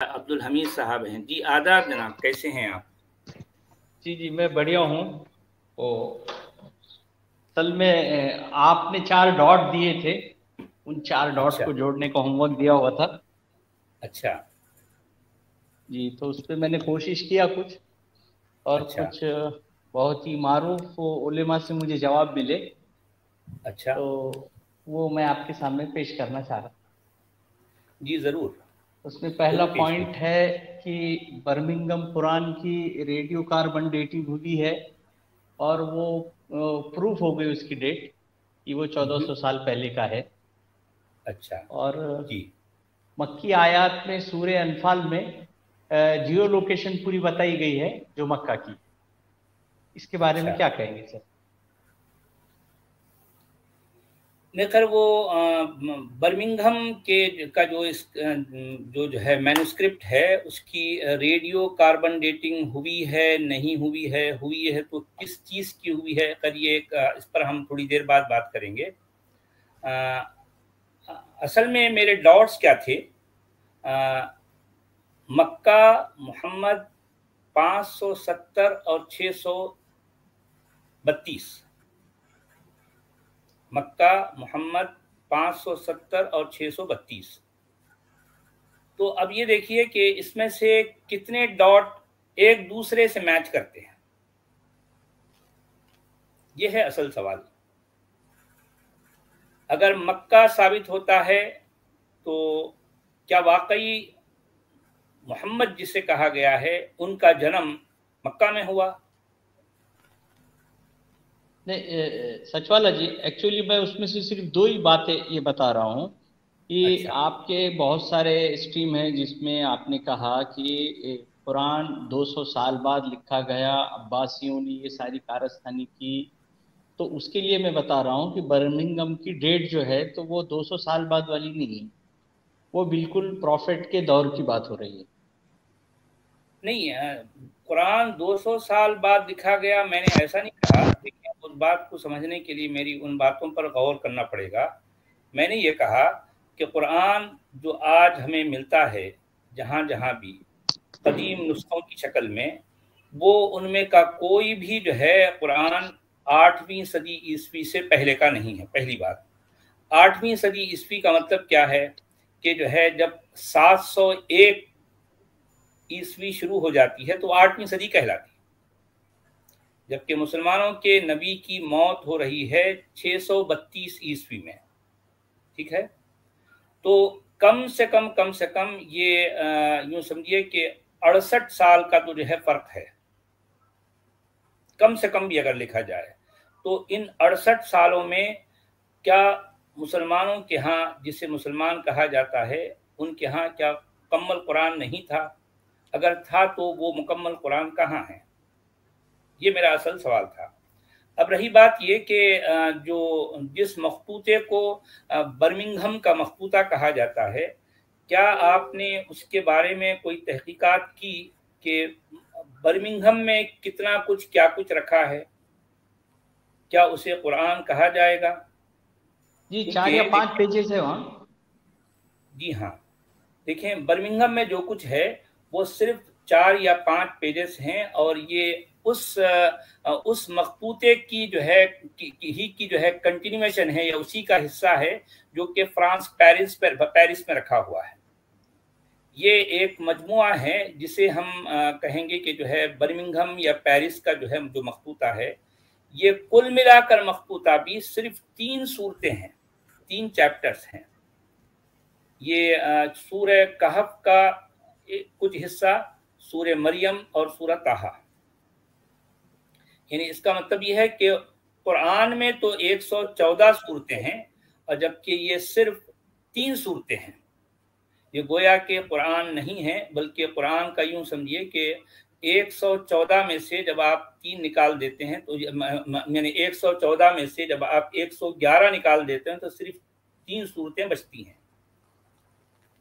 अब्दुल हमीद साहब हैं जी। आदाब जनाब, कैसे हैं आप? जी मैं बढ़िया हूँ। ओ असल में आपने 4 डॉट दिए थे, उन 4 डॉट अच्छा को जोड़ने का होमवर्क दिया हुआ था। अच्छा जी तो उस पे मैंने कोशिश किया कुछ, और अच्छा कुछ बहुत ही मारूफ उलेमा से मुझे जवाब मिले, अच्छा। तो वो मैं आपके सामने पेश करना चाह रहा हूँ। जी ज़रूर, उसमें पहला ज़रूर पेश पॉइंट कीजिए। है कि बर्मिंघम कुरान की रेडियो कार्बन डेटिंग हुई है, और वो प्रूफ हो गई उसकी डेट कि वो 1400 साल पहले का है। अच्छा और जी। मक्की आयात में सूरे अनफाल में जियो लोकेशन पूरी बताई गई है जो मक्का की। इसके बारे में अच्छा, क्या कहेंगे सर? नहीं खैर वो बर्मिंघम के का जो जो है मैन्युस्क्रिप्ट है उसकी रेडियो कार्बन डेटिंग हुई है नहीं हुई है तो किस चीज़ की हुई है, खैर ये इस पर हम थोड़ी देर बाद बात करेंगे। अ, असल में मेरे डॉट्स क्या थे? अ, मक्का, मोहम्मद, 570 और 632। मक्का, मोहम्मद, 570 और 632। तो अब ये देखिए कि इसमें से कितने डॉट एक दूसरे से मैच करते हैं, ये है असल सवाल। अगर मक्का साबित होता है तो क्या वाकई मोहम्मद जिसे कहा गया है उनका जन्म मक्का में हुआ? नहीं, सचवाला जी, एक्चुअली मैं उसमें से सिर्फ 2 ही बातें ये बता रहा हूँ कि अच्छा आपके बहुत सारे स्ट्रीम हैं जिसमें आपने कहा कि कुरान 200 साल बाद लिखा गया, अब्बासियों ने ये सारी कारस्तानी की। तो उसके लिए मैं बता रहा हूँ कि बर्मिंघम की डेट जो है तो वो 200 साल बाद वाली नहीं है, वो बिल्कुल प्रॉफिट के दौर की बात हो रही है। नहीं, कुरान 200 साल बाद लिखा गया मैंने ऐसा नहीं कहा। देखिए, उस बात को समझने के लिए मेरी उन बातों पर गौर करना पड़ेगा। मैंने ये कहा कि कुरान जो आज हमें मिलता है जहाँ जहाँ भी कदीम नुस्खों की शक्ल में, वो उनमें का कोई भी जो है कुरान 8वीं सदी ईस्वी से पहले का नहीं है। पहली बात, 8वीं सदी ईस्वी का मतलब क्या है कि जो है जब 701 ईस्वी शुरू हो जाती है तो 8वीं सदी कहलाती है, जबकि मुसलमानों के नबी की मौत हो रही है 632 ईस्वी में। ठीक है, तो कम से कम ये यूं समझिए कि 68 साल का तो जो है फर्क है, कम से कम भी अगर लिखा जाए तो इन 68 सालों में क्या मुसलमानों के यहाँ, जिसे मुसलमान कहा जाता है, उनके यहाँ क्या मुकम्मल कुरान नहीं था? अगर था तो वो मुकम्मल कुरान कहाँ है? ये मेरा असल सवाल था। अब रही बात ये कि जो जिस मखतूते को बर्मिंघम का मखतूता कहा जाता है, क्या आपने उसके बारे में कोई तहकीकात की कि बर्मिंघम में कितना कुछ क्या कुछ रखा है? क्या उसे कुरान कहा जाएगा? जी, चार क्योंकि या पांच देखिए, पेजेस है वहाँ। जी हाँ, देखें बर्मिंघम में जो कुछ है वो सिर्फ 4 या 5 पेजेस हैं, और ये उस मखतूते की जो है की जो है कंटिन्यूएशन है या उसी का हिस्सा है जो कि फ्रांस पेरिस में रखा हुआ है। ये एक मजमुआ है जिसे हम कहेंगे कि जो है बर्मिंघम या पेरिस का जो है जो मखतूता है, ये कुल मिलाकर मखतूता भी सिर्फ 3 सूरतें हैं, 3 चैप्टर्स हैं। ये सूरह कहफ का कुछ हिस्सा, सूरह मरियम और सूरह ताहा। यानी इसका मतलब ये है कि कुरान में तो 114 सूरतें हैं, और जबकि ये सिर्फ 3 सूरतें हैं। ये गोया के कुरान नहीं है, बल्कि कुरान का यूं समझिए कि 114 में से जब आप 3 निकाल देते हैं तो यानी 114 में से जब आप 111 निकाल देते हैं तो सिर्फ 3 सूरतें बचती हैं।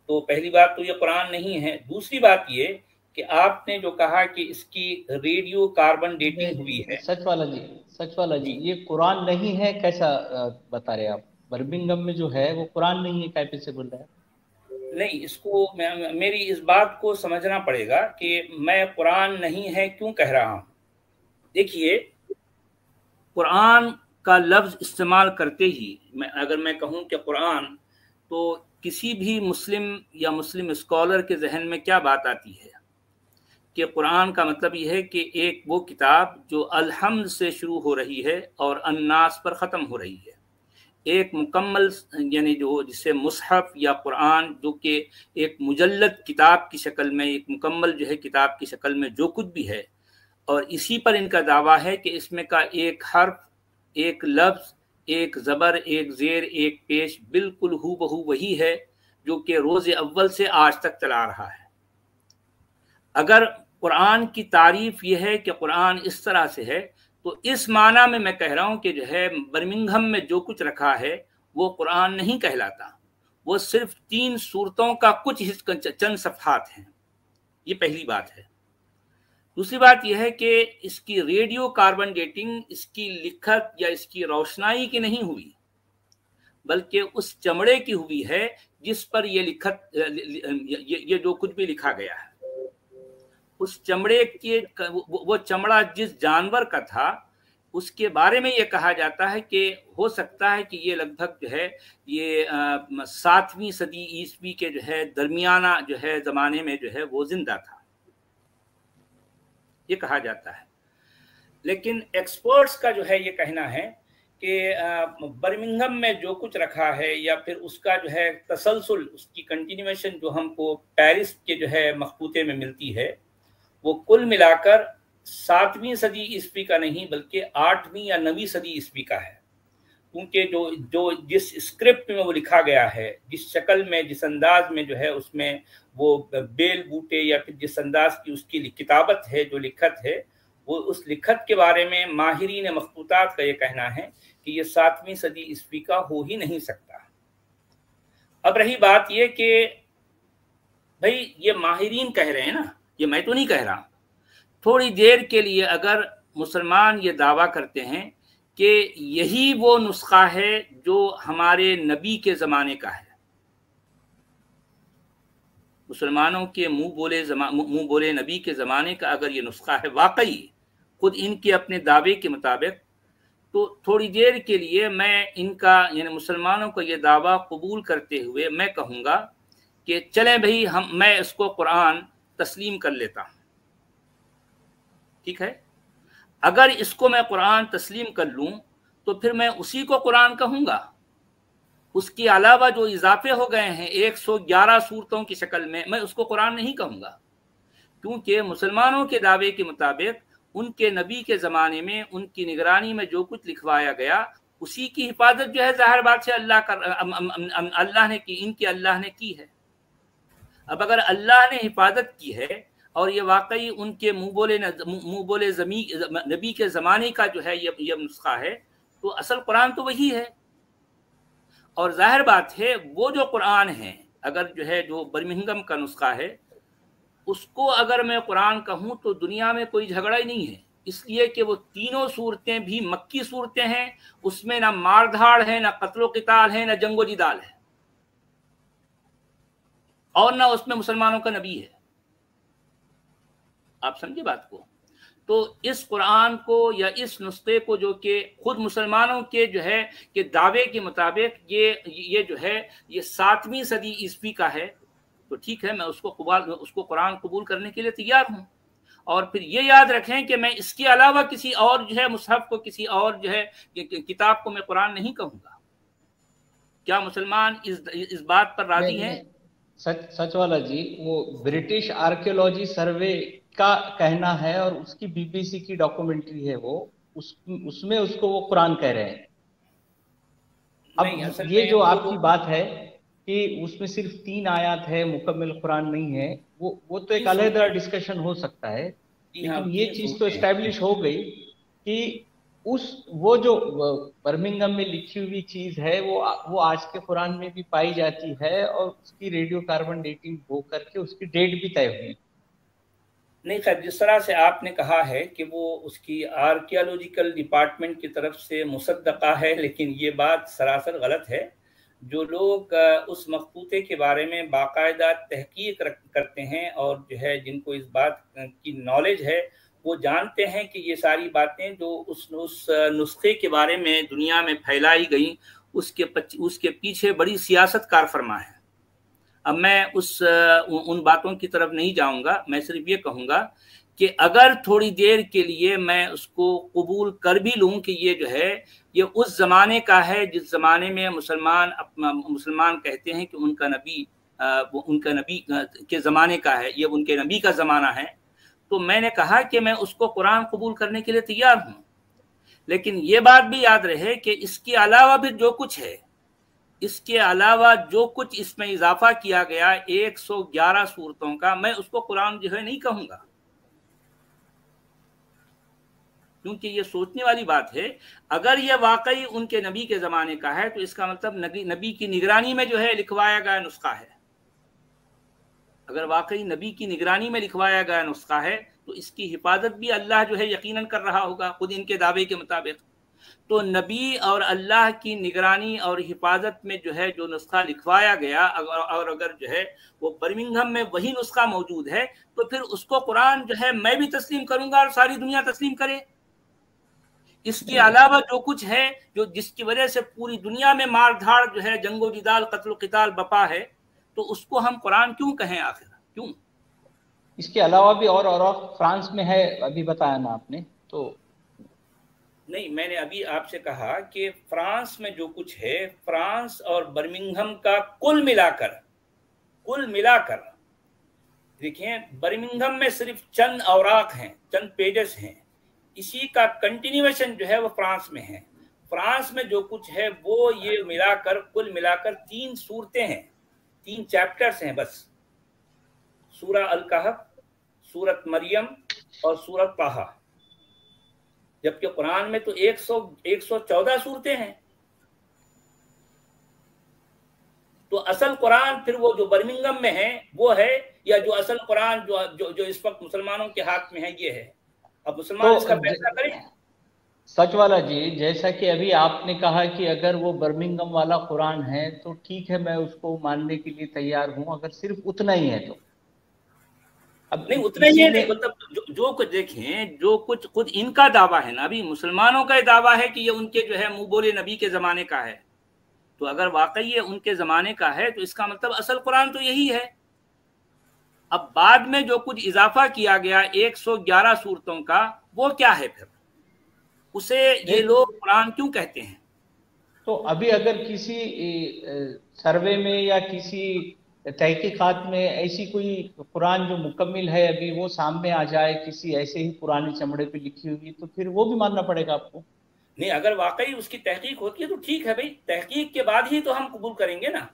तो पहली बात तो ये कुरान नहीं है। दूसरी बात ये कि आपने जो कहा कि इसकी रेडियो कार्बन डेटिंग हुई नहीं, है। सच वाला जी, जी, ये कुरान नहीं है कैसा बता रहे आप? बर्मिंघम में जो है वो कुरान नहीं है, कैसे बोल रहे हैं? नहीं, इसको मेरी इस बात को समझना पड़ेगा कि मैं कुरान नहीं है क्यों कह रहा हूँ। देखिए, कुरान का लफ्ज़ इस्तेमाल करते ही अगर मैं कहूँ कि कुरान, तो किसी भी मुस्लिम या मुस्लिम स्कॉलर के जहन में क्या बात आती है कि कुरान का मतलब ये है कि एक वो किताब जो अलहम्द से शुरू हो रही है और अन्नास पर ख़त्म हो रही है, एक मुकम्मल, यानी जो जिसे मुसहफ़ या कुरान, जो कि एक मुजल्लद किताब की शक्ल में, एक मुकम्मल जो है किताब की शक्ल में जो कुछ भी है, और इसी पर इनका दावा है कि इसमें का एक हर्फ, एक लफ्ज़, एक ज़बर, एक ज़ेर, एक पेश बिल्कुल हूबहू वही है जो कि रोज़ अव्वल से आज तक चला रहा है। अगर कुरान की तारीफ यह है कि कुरान इस तरह से है, तो इस माना में मैं कह रहा हूँ कि जो है बर्मिंघम में जो कुछ रखा है वो कुरान नहीं कहलाता, वो सिर्फ 3 सूरतों का कुछ चंद सफ़हात हैं। ये पहली बात है। दूसरी बात यह है कि इसकी रेडियो कार्बन डेटिंग इसकी लिखत या इसकी रोशनाई की नहीं हुई, बल्कि उस चमड़े की हुई है जिस पर ये लिखत, ये जो कुछ भी लिखा गया है, उस चमड़े के, वो चमड़ा जिस जानवर का था उसके बारे में ये कहा जाता है कि हो सकता है कि ये लगभग जो है ये 7वीं सदी ईस्वी के जो है दरमियाना जो है ज़माने में जो है वो जिंदा था, ये कहा जाता है। लेकिन एक्सपर्ट्स का जो है ये कहना है कि बर्मिंघम में जो कुछ रखा है या फिर उसका जो है तसलसल, उसकी कंटिन्यूएशन जो हमको पेरिस के जो है मखबूते में मिलती है, वो कुल मिलाकर 7वीं सदी ईस्वी का नहीं बल्कि 8वीं या 9वीं सदी ईस्वी का है। क्योंकि जो जिस स्क्रिप्ट में वो लिखा गया है, जिस शक्ल में, जिस अंदाज में जो है उसमें वो बेल बूटे या फिर जिस अंदाज की उसकी किताबत है, जो लिखत है, वो उस लिखत के बारे में माहिरीन मखतूतात का ये कहना है कि ये 7वीं सदी ईस्वी का हो ही नहीं सकता। अब रही बात ये कि भाई ये माहिरीन कह रहे हैं ना, ये मैं तो नहीं कह रहा। थोड़ी देर के लिए अगर मुसलमान ये दावा करते हैं कि यही वो नुस्खा है जो हमारे नबी के ज़माने का है, मुसलमानों के मुंह बोले नबी के ज़माने का अगर ये नुस्खा है वाकई खुद इनके अपने दावे के मुताबिक, तो थोड़ी देर के लिए मैं इनका, यानी मुसलमानों का ये दावा कबूल करते हुए मैं कहूँगा कि चलें भाई, मैं इसको कुरान तस्लीम कर लेता हूँ, ठीक है। अगर इसको मैं कुरान तस्लीम कर लूँ तो फिर मैं उसी को कुरान कहूँगा, उसके अलावा जो इजाफे हो गए हैं 111 सूरतों की शक्ल में, मैं उसको कुरान नहीं कहूँगा। क्योंकि मुसलमानों के दावे के मुताबिक उनके नबी के ज़माने में उनकी निगरानी में जो कुछ लिखवाया गया उसी की हिफाजत जो है जाहिर बात से अल्लाह ने की, इनकी अल्लाह ने की है। अब अगर अल्लाह ने हिफाजत की है और ये वाकई उनके मुँह बोले नबी के ज़माने का जो है ये नुस्खा है, तो असल कुरान तो वही है। और जाहिर बात है वो जो कुरान है, अगर जो है जो बर्मिंघम का नुस्खा है, उसको अगर मैं कुरान कहूँ तो दुनिया में कोई झगड़ा ही नहीं है, इसलिए कि वो तीनों सूरतें भी मक्की सूरतें हैं, उसमें ना मारधाड़ है, ना कत्लो क़िताल है, ना जंगो जिदाल है, और ना उसमें मुसलमानों का नबी है। आप समझे बात को। तो इस कुरान को या इस नुस्खे को जो कि खुद मुसलमानों के जो है कि दावे के मुताबिक ये जो है ये 7वीं सदी ईस्वी का है, तो ठीक है, मैं उसको कुरान कबूल करने के लिए तैयार हूँ। और फिर ये याद रखें कि मैं इसके अलावा किसी और जो है मुसहफ को, किसी और जो है किताब को मैं कुरान नहीं कहूँगा। क्या मुसलमान इस बात पर राजी हैं? सच वाला जी, वो ब्रिटिश आर्कियोलॉजी सर्वे का कहना है और उसकी बीबीसी की डॉक्यूमेंट्री है, वो उसमें उसको वो कुरान कह रहे हैं। अब ये जो आपकी बात है कि उसमें सिर्फ 3 आयत है, मुकम्मल कुरान नहीं है, वो तो एक अलग डिस्कशन हो सकता है। लेकिन ये चीज तो एस्टैब्लिश हो गई कि वो जो बर्मिंघम में लिखी हुई चीज है वो आज के कुरान में भी पाई जाती है और उसकी रेडियो कार्बन डेटिंग हो करके उसकी डेट भी तय हुई। नहीं खैर, जिस तरह से आपने कहा है कि वो उसकी आर्कियोलॉजिकल डिपार्टमेंट की तरफ से मुसद्दका है, लेकिन ये बात सरासर गलत है। जो लोग उस मखतूते के बारे में बाकायदा तहकीक करते हैं और जो है जिनको इस बात की नॉलेज है, वो जानते हैं कि ये सारी बातें जो उस नुस्खे के बारे में दुनिया में फैलाई गई, उसके पीछे बड़ी सियासत कार फरमा है। अब मैं उन बातों की तरफ नहीं जाऊंगा, मैं सिर्फ ये कहूंगा कि अगर थोड़ी देर के लिए मैं उसको कबूल कर भी लूं कि ये जो है ये उस जमाने का है जिस जमाने में मुसलमान कहते हैं कि उनका नबी के जमाने का है, ये उनके नबी का जमाना है, तो मैंने कहा कि मैं उसको कुरान कबूल करने के लिए तैयार हूं। लेकिन ये बात भी याद रहे कि इसके अलावा भी जो कुछ है, इसके अलावा जो कुछ इसमें इजाफा किया गया 111 सूरतों का, मैं उसको कुरान जो है नहीं कहूंगा, क्योंकि ये सोचने वाली बात है। अगर ये वाकई उनके नबी के जमाने का है तो इसका मतलब नबी की निगरानी में जो है लिखवाया गया नुस्खा है। अगर वाकई नबी की निगरानी में लिखवाया गया नुस्खा है तो इसकी हिफाजत भी अल्लाह जो है यकीनन कर रहा होगा, खुद इनके दावे के मुताबिक। तो नबी और अल्लाह की निगरानी और हिफाजत में जो है जो नुस्खा लिखवाया गया, और अगर जो है वो बर्मिंघम में वही नुस्खा मौजूद है, तो फिर उसको कुरान जो है मैं भी तस्लीम करूंगा और सारी दुनिया तस्लीम करे। इसके अलावा जो कुछ है, जो जिसकी वजह से पूरी दुनिया में मार धाड़ जो है, जंगो जिदाल, कत्ल क़िताल बपा है, तो उसको हम कुरान क्यों कहें आखिर, क्यों? इसके अलावा भी और फ्रांस में है, अभी बताया ना आपने। तो नहीं, मैंने अभी आपसे कहा कि फ्रांस में जो कुछ है, फ्रांस और बर्मिंघम का कुल मिलाकर देखिए, बर्मिंघम में सिर्फ चंद औराक हैं, चंद पेजेस हैं, इसी का कंटिन्यूएशन जो है वो फ्रांस में है। फ्रांस में जो कुछ है वो ये मिलाकर, कुल मिलाकर 3 सूरतें हैं, 3 चैप्टर्स हैं बस, सूरा अल कहफ, सूरत मरियम और सूरत ताहा। जबकि कुरान में तो 114 सूरतें हैं। तो असल कुरान फिर वो जो बर्मिंघम में है वो है, या जो असल कुरान जो इस वक्त मुसलमानों के हाथ में है ये है? अब मुसलमान तो इसका फैसला करें। सच वाला जी, जैसा कि अभी आपने कहा कि अगर वो बर्मिंघम वाला कुरान है तो ठीक है, मैं उसको मानने के लिए तैयार हूं, अगर सिर्फ उतना ही है तो। अब नहीं, उतना ही नहीं, मतलब जो कुछ देखें, जो कुछ खुद इनका दावा है ना, अभी मुसलमानों का दावा है कि ये उनके जो है मुंह बोले नबी के जमाने का है, तो अगर वाकई ये उनके जमाने का है तो इसका मतलब असल कुरान तो यही है। अब बाद में जो कुछ इजाफा किया गया 111 सूरतों का, वो क्या है फिर? उसे ये लोग कुरान क्यों कहते हैं? तो अभी अगर किसी सर्वे में या किसी तहकीकात में ऐसी कोई कुरान जो मुकम्मिल है अभी वो सामने आ जाए, किसी ऐसे ही पुराने चमड़े पे लिखी हुई, तो फिर वो भी मानना पड़ेगा आपको? नहीं, अगर वाकई उसकी तहकीक होती है तो ठीक है भाई, तहकीक के बाद ही तो हम कबूल करेंगे ना।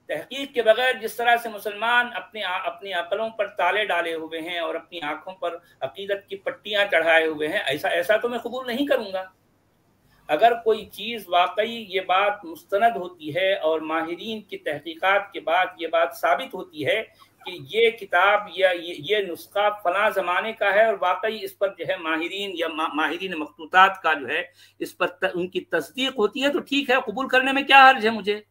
तहकीक के बगैर जिस तरह से मुसलमान अपनी अकलों पर ताले डाले हुए हैं और अपनी आंखों पर अकीदत की पट्टियां चढ़ाए हुए हैं, ऐसा तो मैं कबूल नहीं करूंगा। अगर कोई चीज वाकई ये बात मुस्तनद होती है और माहिरीन की तहकीकात के बाद ये बात साबित होती है कि ये किताब या ये नुस्खा फला जमाने का है और वाकई इस पर जो है माहिरीन या माहिरीन मखतूतात का जो है इस पर उनकी तस्दीक होती है, तो ठीक है, कबूल करने में क्या हर्ज है मुझे।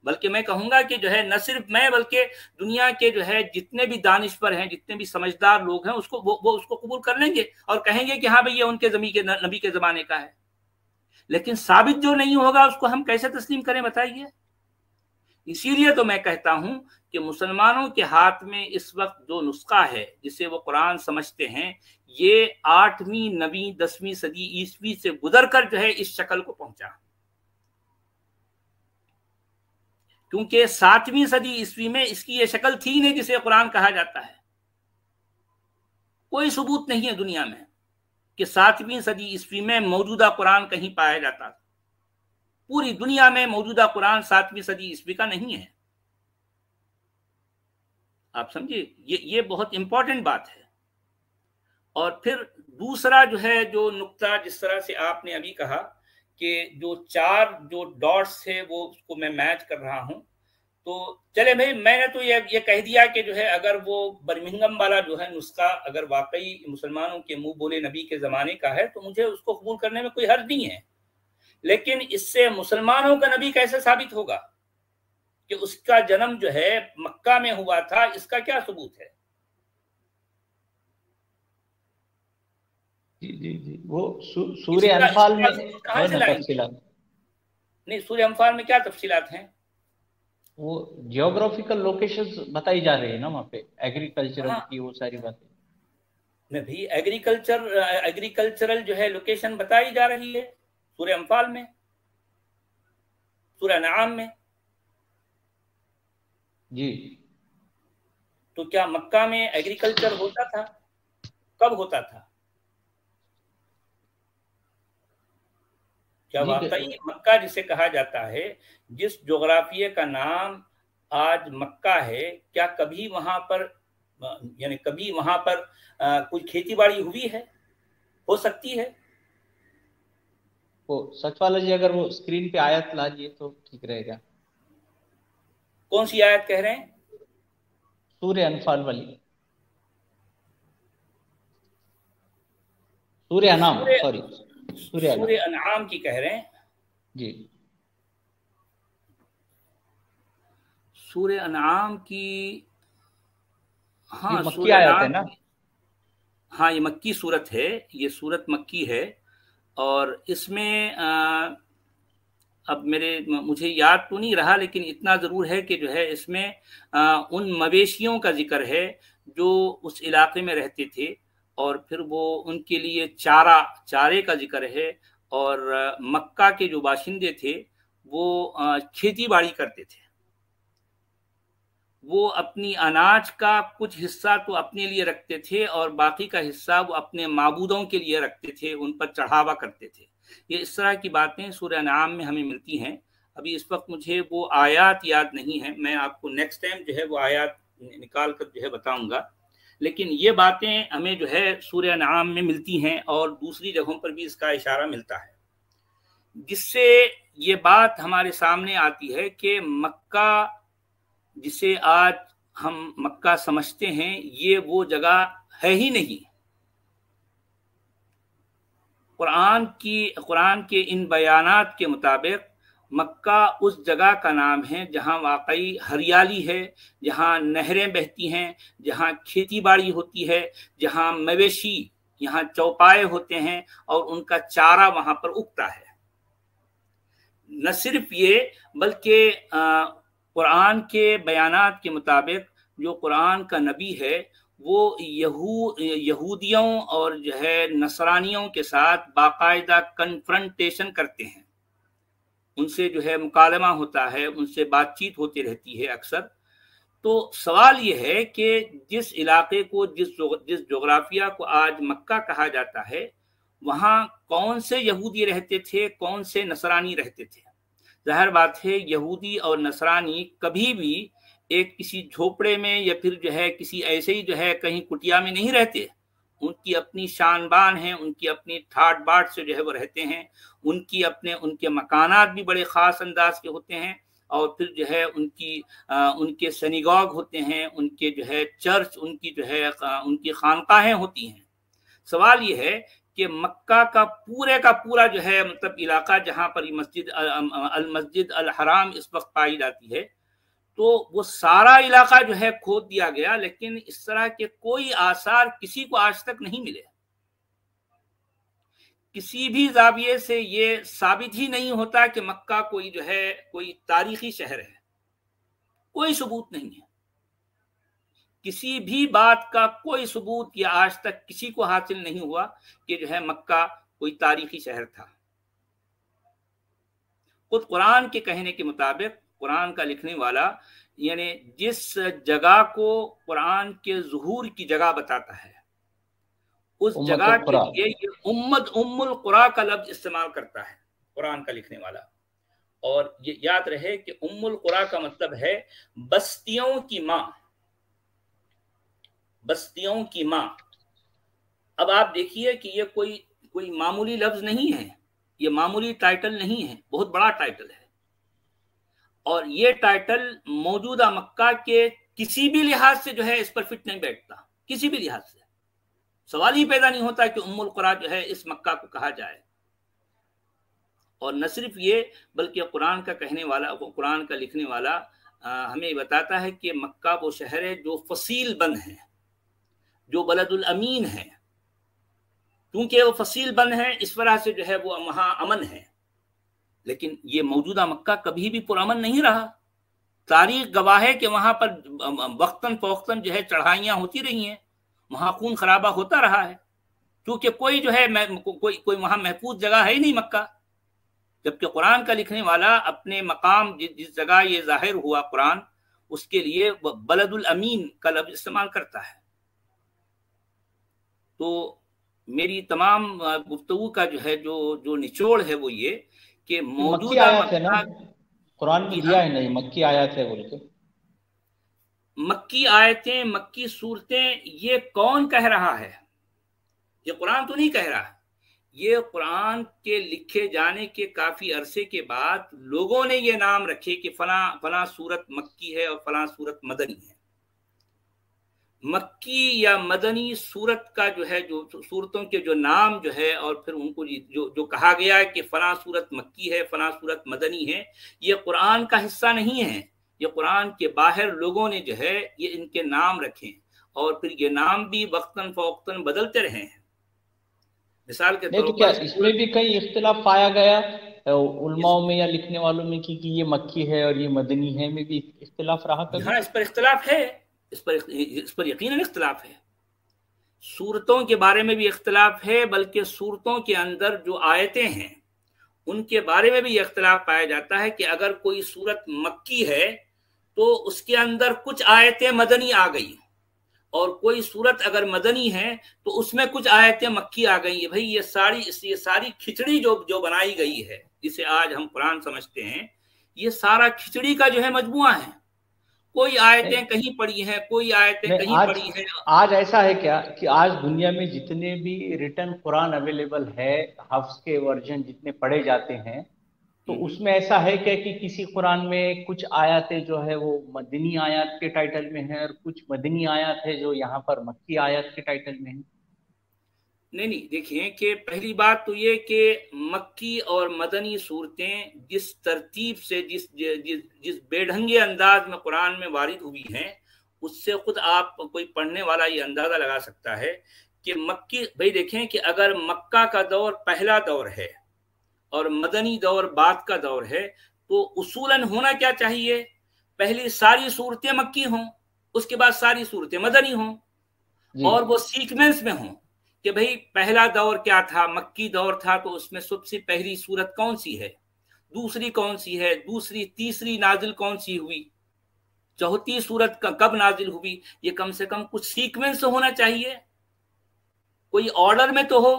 बल्कि मैं कहूंगा कि जो है न सिर्फ मैं बल्कि दुनिया के जो है जितने भी दानिशवर हैं, जितने भी समझदार लोग हैं, उसको वो उसको कबूल कर लेंगे और कहेंगे कि हाँ भाई ये उनके नबी के जमाने का है। लेकिन साबित जो नहीं होगा उसको हम कैसे तस्लीम करें, बताइए। इसीलिए तो मैं कहता हूं कि मुसलमानों के हाथ में इस वक्त जो नुस्खा है जिसे वो कुरान समझते हैं, ये 8वीं 9वीं 10वीं सदी ईस्वी से गुजरकर जो है इस शक्ल को पहुंचा। क्योंकि 7वीं सदी ईस्वी में इसकी ये शक्ल थी नहीं जिसे कुरान कहा जाता है। कोई सबूत नहीं है दुनिया में कि 7वीं सदी ईस्वी में मौजूदा कुरान कहीं पाया जाता। पूरी दुनिया में मौजूदा कुरान 7वीं सदी ईस्वी का नहीं है। आप समझिए, ये बहुत इंपॉर्टेंट बात है। और फिर दूसरा जो है जो नुक्ता, जिस तरह से आपने अभी कहा कि जो 4 जो डॉट्स थे वो उसको मैं मैच कर रहा हूं, तो चले भाई, मैंने तो ये कह दिया कि जो है अगर वो बर्मिंघम वाला जो है नुस्खा अगर वाकई मुसलमानों के मुंह बोले नबी के जमाने का है तो मुझे उसको कबूल करने में कोई हर्ज नहीं है। लेकिन इससे मुसलमानों का नबी कैसे साबित होगा? کہ اس کا جنم جو ہے مکہ میں ہوا تھا، اس کا کیا ثبوت ہے؟ جی جی جی، وہ سورہ انفال میں کہاں ہے سے نا لائیں گے؟ تفصیلات؟ نہیں، سورہ انفال میں کیا تفصیلات ہیں؟ وہ جیوگرافیکل لوکیشنز بتائی جا رہی ہے نا وہاں پہ، ایگریکلچرل ہاں کی وہ ساری باتیں۔ میں بھی ایگریکلچرل جو ہے لوکیشن بتائی جا رہی ہے سورہ انفال میں، سورہ انعام میں۔ جی، تو کیا مکہ میں ایگریکلچر ہوتا تھا؟ کب ہوتا تھا؟ کیا جی واقعی مکہ جسے کہا جاتا ہے، جس جغرافیے کا نام آج مکہ ہے، کیا کبھی وہاں پر یعنی کبھی وہاں پر کوئی کھیتی باڑی ہوئی ہے؟ ہو سکتی ہے؟ وہ سچ والا جی، اگر وہ اسکرین پہ آیت لا دیے تو ٹھیک رہے گا۔ کون سی آیت کہہ رہے ہیں؟ سورہ انفال والی، سورہ انعام، سوری، سورہ انعام۔ سورہ انعام کی کہہ رہے ہیں؟ جی، سورہ انعام کی، یہ ہاں مکی سورہ آیت ہے انعام نا؟ کی، ہاں یہ مکی صورت ہے، یہ صورت مکی ہے۔ اور اس میں اب مجھے یاد تو نہیں رہا، لیکن اتنا ضرور ہے کہ جو ہے اس میں ان مویشیوں کا ذکر ہے جو اس علاقے میں رہتے تھے، اور پھر وہ ان کے لیے چارے کا ذکر ہے۔ اور مکہ کے جو باشندے تھے وہ کھیتی باڑی کرتے تھے، وہ اپنی اناج کا کچھ حصہ تو اپنے لیے رکھتے تھے اور باقی کا حصہ وہ اپنے معبودوں کے لیے رکھتے تھے، ان پر چڑھاوا کرتے تھے۔ یہ اس طرح کی باتیں سورہ انعام میں ہمیں ملتی ہیں۔ ابھی اس وقت مجھے وہ آیات یاد نہیں ہیں، میں آپ کو نیکسٹ ٹائم جو ہے وہ آیات نکال کر جو ہے بتاؤں گا، لیکن یہ باتیں ہمیں جو ہے سورہ انعام میں ملتی ہیں اور دوسری جگہوں پر بھی اس کا اشارہ ملتا ہے، جس سے یہ بات ہمارے سامنے آتی ہے کہ مکہ جسے آج ہم مکہ سمجھتے ہیں، یہ وہ جگہ ہے ہی نہیں۔ قرآن کے ان بیانات کے مطابق مکہ اس جگہ کا نام ہے جہاں واقعی ہریالی ہے، جہاں نہریں بہتی ہیں، جہاں کھیتی باڑی ہوتی ہے، جہاں مویشی یہاں چوپائے ہوتے ہیں اور ان کا چارہ وہاں پر اگتا ہے۔ نہ صرف یہ بلکہ قرآن کے بیانات کے مطابق جو قرآن کا نبی ہے وہ یہودیوں اور جو ہے نصرانیوں کے ساتھ باقاعدہ کنفرنٹیشن کرتے ہیں، ان سے جو ہے مکالمہ ہوتا ہے، ان سے بات چیت ہوتی رہتی ہے اکثر۔ تو سوال یہ ہے کہ جس علاقے کو، جس جغرافیہ کو آج مکہ کہا جاتا ہے، وہاں کون سے یہودی رہتے تھے، کون سے نصرانی رہتے تھے؟ ظاہر بات ہے یہودی اور نصرانی کبھی بھی ایک کسی جھوپڑے میں یا پھر جو ہے کسی ایسے ہی جو ہے کہیں کٹیا میں نہیں رہتے، ان کی اپنی شان بان ہیں، ان کی اپنی ٹھاٹ باٹ سے جو ہے وہ رہتے ہیں، ان کے مکانات بھی بڑے خاص انداز کے ہوتے ہیں، اور پھر جو ہے ان کے سنیگوگ ہوتے ہیں، ان کے جو ہے چرچ، ان کی جو ہے ان کی خانقاہیں ہوتی ہیں۔ سوال یہ ہے کہ مکہ کا پورا جو ہے مطلب علاقہ جہاں پر المسجد الحرام اس وقت پائی جاتی ہے، تو وہ سارا علاقہ جو ہے کھود دیا گیا، لیکن اس طرح کے کوئی آثار کسی کو آج تک نہیں ملے۔ کسی بھی زاویے سے یہ ثابت ہی نہیں ہوتا کہ مکہ کوئی تاریخی شہر ہے، کوئی ثبوت نہیں ہے، کسی بھی بات کا کوئی ثبوت یا آج تک کسی کو حاصل نہیں ہوا کہ جو ہے مکہ کوئی تاریخی شہر تھا۔ خود قرآن کے کہنے کے مطابق، قرآن کا لکھنے والا یعنی جس جگہ کو قرآن کے ظہور کی جگہ بتاتا ہے، اس جگہ کے لیے یہ ام القریٰ کا لفظ استعمال کرتا ہے قرآن کا لکھنے والا۔ اور یہ یاد رہے کہ ام القریٰ کا مطلب ہے بستیوں کی ماں، بستیوں کی ماں۔ اب آپ دیکھیے کہ یہ کوئی معمولی لفظ نہیں ہے، یہ معمولی ٹائٹل نہیں ہے، بہت بڑا ٹائٹل ہے، اور یہ ٹائٹل موجودہ مکہ کے کسی بھی لحاظ سے جو ہے اس پر فٹ نہیں بیٹھتا، کسی بھی لحاظ سے سوال ہی پیدا نہیں ہوتا کہ ام القریٰ جو ہے اس مکہ کو کہا جائے۔ اور نہ صرف یہ بلکہ قرآن کا کہنے والا، قرآن کا لکھنے والا ہمیں بتاتا ہے کہ مکہ وہ شہر ہے جو فصیل بند ہے، جو بلد الامین ہے، کیونکہ وہ فصیل بند ہے اس وجہ سے جو ہے وہ وہاں امن ہے۔ لیکن یہ موجودہ مکہ کبھی بھی پرامن نہیں رہا، تاریخ گواہ ہے کہ وہاں پر وقتاً فوقتاً جو ہے چڑھائیاں ہوتی رہی ہیں، وہاں خون خرابہ ہوتا رہا ہے، کیونکہ کوئی جو ہے کوئی وہاں محفوظ جگہ ہے ہی نہیں مکہ، جبکہ قرآن کا لکھنے والا اپنے مقام جس جگہ یہ ظاہر ہوا قرآن، اس کے لیے بلد الامین کا لفظ استعمال کرتا ہے۔ تو میری تمام گفتگو کا جو ہے جو نچوڑ ہے وہ یہ کہ مکی موجودہ آیات ہے نا، مکہ، قرآن میں جی ہاں، دیا ہے نہیں مکی آیات ہے بول کے؟ مکی آیتیں، مکی صورتیں، یہ کون کہہ رہا ہے؟ یہ قرآن تو نہیں کہہ رہا، یہ قرآن کے لکھے جانے کے کافی عرصے کے بعد لوگوں نے یہ نام رکھے کہ فلاں فلاں صورت مکی ہے اور فلاں صورت مدنی ہے۔ مکی یا مدنی صورت کا جو ہے، جو صورتوں کے جو نام جو ہے، اور پھر ان کو جو کہا گیا ہے کہ فلاں صورت مکی ہے فلاں صورت مدنی ہے، یہ قرآن کا حصہ نہیں ہے، یہ قرآن کے باہر لوگوں نے جو ہے یہ ان کے نام رکھے، اور پھر یہ نام بھی وقتاً فوقتاً بدلتے رہے ہیں۔ مثال کے نہیں طور تو کیا پر اس میں بھی کئی اختلاف پایا گیا علماء میں یا لکھنے والوں میں کہ یہ مکی ہے اور یہ مدنی ہے، میں بھی اختلاف رہا کبھی؟ ہاں، اس پر اختلاف ہے، اس پر یقیناً اختلاف ہے، صورتوں کے بارے میں بھی اختلاف ہے، بلکہ صورتوں کے اندر جو آیتیں ہیں ان کے بارے میں بھی یہ اختلاف پایا جاتا ہے کہ اگر کوئی صورت مکی ہے تو اس کے اندر کچھ آیتیں مدنی آ گئی، اور کوئی صورت اگر مدنی ہے تو اس میں کچھ آیتیں مکی آ گئی ہیں۔ بھائی یہ ساری کھچڑی جو بنائی گئی ہے، جسے آج ہم قرآن سمجھتے ہیں، یہ سارا کھچڑی کا جو ہے مجموعہ ہے، کوئی آیتیں کہیں پڑی ہیں، کوئی آیتیں نہیں، کہیں پڑی ہیں۔ آج ایسا ہے کیا کہ آج دنیا میں جتنے بھی ریٹن قرآن اویلیبل ہے، حفظ کے ورژن جتنے پڑھے جاتے ہیں، تو اس میں ایسا ہے کیا کہ کسی قرآن میں کچھ آیاتیں جو ہے وہ مدنی آیات کے ٹائٹل میں ہیں، اور کچھ مدنی آیات ہے جو یہاں پر مکی آیات کے ٹائٹل میں ہیں؟ نہیں، دیکھیں کہ پہلی بات تو یہ کہ مکی اور مدنی صورتیں جس ترتیب سے جس بے ڈھنگے انداز میں قرآن میں وارد ہوئی ہیں، اس سے خود آپ کوئی پڑھنے والا یہ اندازہ لگا سکتا ہے کہ مکی، بھائی دیکھیں کہ اگر مکہ کا دور پہلا دور ہے اور مدنی دور بعد کا دور ہے، تو اصولاً ہونا کیا چاہیے؟ پہلی ساری صورتیں مکی ہوں، اس کے بعد ساری صورتیں مدنی ہوں، جی اور وہ سیکوینس میں ہوں کہ بھئی پہلا دور کیا تھا، مکی دور تھا، تو اس میں سب سے پہلی صورت کون سی ہے، دوسری کون سی ہے، دوسری تیسری نازل کون سی ہوئی، چوتھی صورت کب نازل ہوئی، یہ کم سے کم کچھ سیکوینس ہونا چاہیے، کوئی آرڈر میں تو ہو۔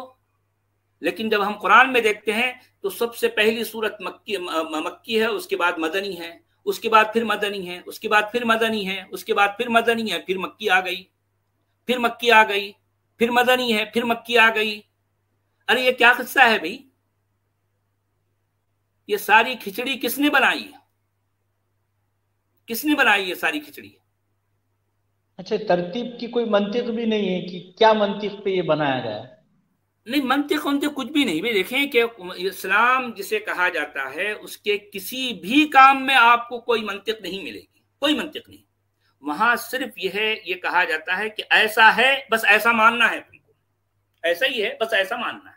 لیکن جب ہم قرآن میں دیکھتے ہیں تو سب سے پہلی صورت مکی ہے، اس کے بعد مدنی ہے، اس کے بعد پھر مدنی ہے، اس کے بعد پھر مدنی ہے، اس کے بعد پھر مدنی ہے، پھر مکی آ گئی، پھر مکی آ گئی، پھر مدنی ہے، پھر مکی آ گئی۔ ارے یہ کیا قصہ ہے بھائی؟ یہ ساری کھچڑی کس نے بنائی؟ کس نے بنائی یہ ساری کھچڑی؟ اچھا، ترتیب کی کوئی منطق بھی نہیں ہے کہ کیا منطق پہ یہ بنایا گیا ہے؟ نہیں، منطق ان سے کچھ بھی نہیں۔ دیکھیں کہ اسلام جسے کہا جاتا ہے، اس کے کسی بھی کام میں آپ کو کوئی منطق نہیں ملے گی، کوئی منطق نہیں۔ وہاں صرف یہ کہا جاتا ہے کہ ایسا ہے، بس ایسا ماننا ہے تم کو، ایسا ہی ہے، بس ایسا ماننا ہے۔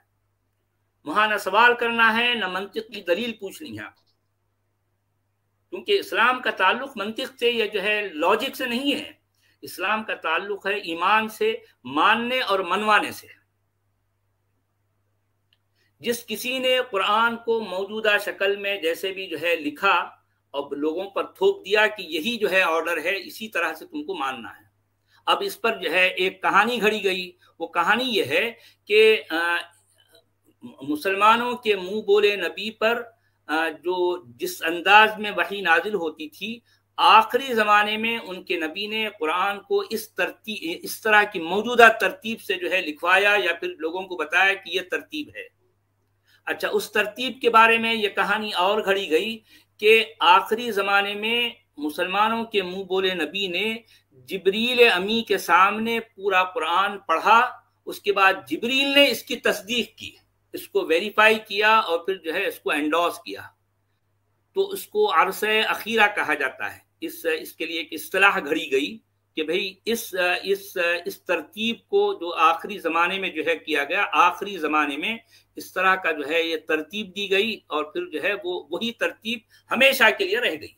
وہاں نہ سوال کرنا ہے، نہ منطق کی دلیل پوچھنی ہے، کیونکہ اسلام کا تعلق منطق سے یا جو ہے لاجک سے نہیں ہے، اسلام کا تعلق ہے ایمان سے، ماننے اور منوانے سے۔ جس کسی نے قرآن کو موجودہ شکل میں جیسے بھی جو ہے لکھا اور لوگوں پر تھوپ دیا کہ یہی جو ہے آرڈر ہے، اسی طرح سے تم کو ماننا ہے۔ اب اس پر جو ہے ایک کہانی گھڑی گئی، وہ کہانی یہ ہے کہ مسلمانوں کے منہ بولے نبی پر جس انداز میں وحی نازل ہوتی تھی، آخری زمانے میں ان کے نبی نے قرآن کو اس طرح کی موجودہ ترتیب سے جو ہے لکھوایا، یا پھر لوگوں کو بتایا کہ یہ ترتیب ہے۔ اچھا، اس ترتیب کے بارے میں یہ کہانی اور گھڑی گئی کہ آخری زمانے میں مسلمانوں کے منہ بولے نبی نے جبریل امی کے سامنے پورا قرآن پڑھا، اس کے بعد جبریل نے اس کی تصدیق کی، اس کو ویریفائی کیا، اور پھر جو ہے اس کو انڈورس کیا، تو اس کو عرصہ اخیرہ کہا جاتا ہے۔ اس کے لیے ایک اصطلاح گھڑی گئی کہ بھئی اس ترتیب کو جو آخری زمانے میں جو ہے کیا گیا، آخری زمانے میں اس طرح کا جو ہے یہ ترتیب دی گئی، اور پھر جو ہے وہی ترتیب ہمیشہ کے لیے رہ گئی،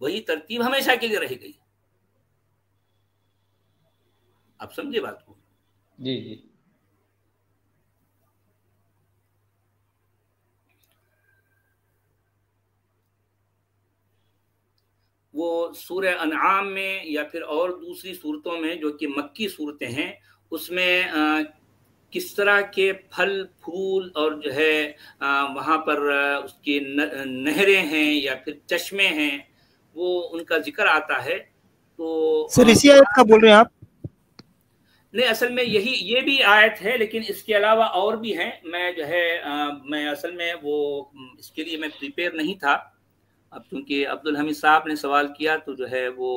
وہی ترتیب ہمیشہ کے لیے رہ گئی. آپ سمجھے بات کو؟ جی جی. وہ سورہ انعام میں یا پھر اور دوسری صورتوں میں جو کہ مکی صورتیں ہیں، اس میں کس طرح کے پھل پھول اور جو ہے وہاں پر اس کی نہریں ہیں یا پھر چشمے ہیں، وہ ان کا ذکر آتا ہے. تو سر اسی آیت کا بول رہے ہیں آپ؟ نہیں، اصل میں یہ بھی آیت ہے، لیکن اس کے علاوہ اور بھی ہیں. میں جو ہے میں اصل میں وہ اس کے لیے میں پریپیئر نہیں تھا. اب چونکہ عبدالحمید صاحب نے سوال کیا تو جو ہے وہ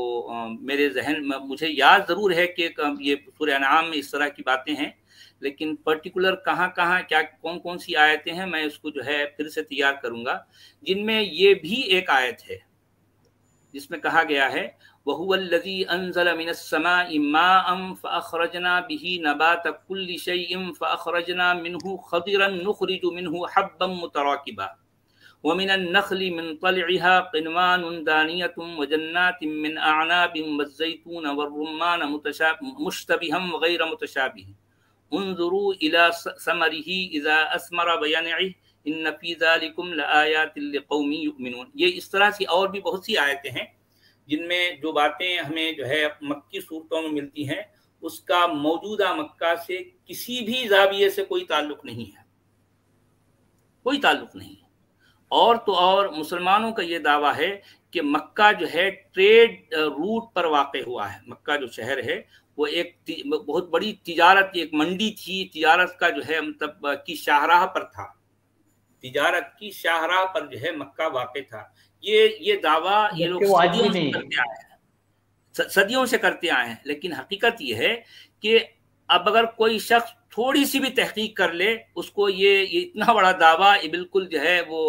میرے ذہن میں مجھے یاد ضرور ہے کہ یہ سورہ انعام میں اس طرح کی باتیں ہیں، لیکن پرٹیکولر کہاں کیا کون سی آیتیں ہیں میں اس کو جو ہے پھر سے تیار کروں گا، جن میں یہ بھی ایک آیت ہے جس میں کہا گیا ہے وَهُوَ الَّذِي أَنزَلَ مِنَ السَّمَاءِ مَاءً فَأَخْرَجْنَا بِهِ نَبَاتَ كُلِّ شَيْءٍ فَأَخْرَجْنَا مِنْهُ خَضِرًا نُخْرِجُ مِنْهُ حَبًّا مُتَرَاكِبًا ومن النخل من طلعها قنوان دانية وجنات من أعناب والزيتون والرمان مشتبها وغير متشابه انظروا إلى ثمره إذا أثمر وينعه إن في ذلكم لآيات لقوم يؤمنون. یہ اس طرح سے اور بھی بہت سی آیتیں ہیں جن میں جو باتیں ہمیں جو ہے مکی صورتوں میں ملتی ہیں اس کا موجودہ مکہ سے کسی بھی زاویے سے کوئی تعلق نہیں ہے، کوئی تعلق نہیں. اور تو اور مسلمانوں کا یہ دعویٰ ہے کہ مکہ جو ہے ٹریڈ روٹ پر واقع ہوا ہے. مکہ جو شہر ہے وہ ایک بہت بڑی تجارت، ایک منڈی تھی، تجارت کا جو ہے مطلب کی شاہراہ پر تھا، تجارت کی شاہراہ پر جو ہے مکہ واقع تھا. یہ دعویٰ یہ لوگ صدیوں سے کرتے آئے ہیں، صدیوں سے کرتے آئے ہیں. لیکن حقیقت یہ ہے کہ اب اگر کوئی شخص تھوڑی سی بھی تحقیق کر لے، اس کو یہ اتنا بڑا دعویٰ یہ بالکل جو ہے وہ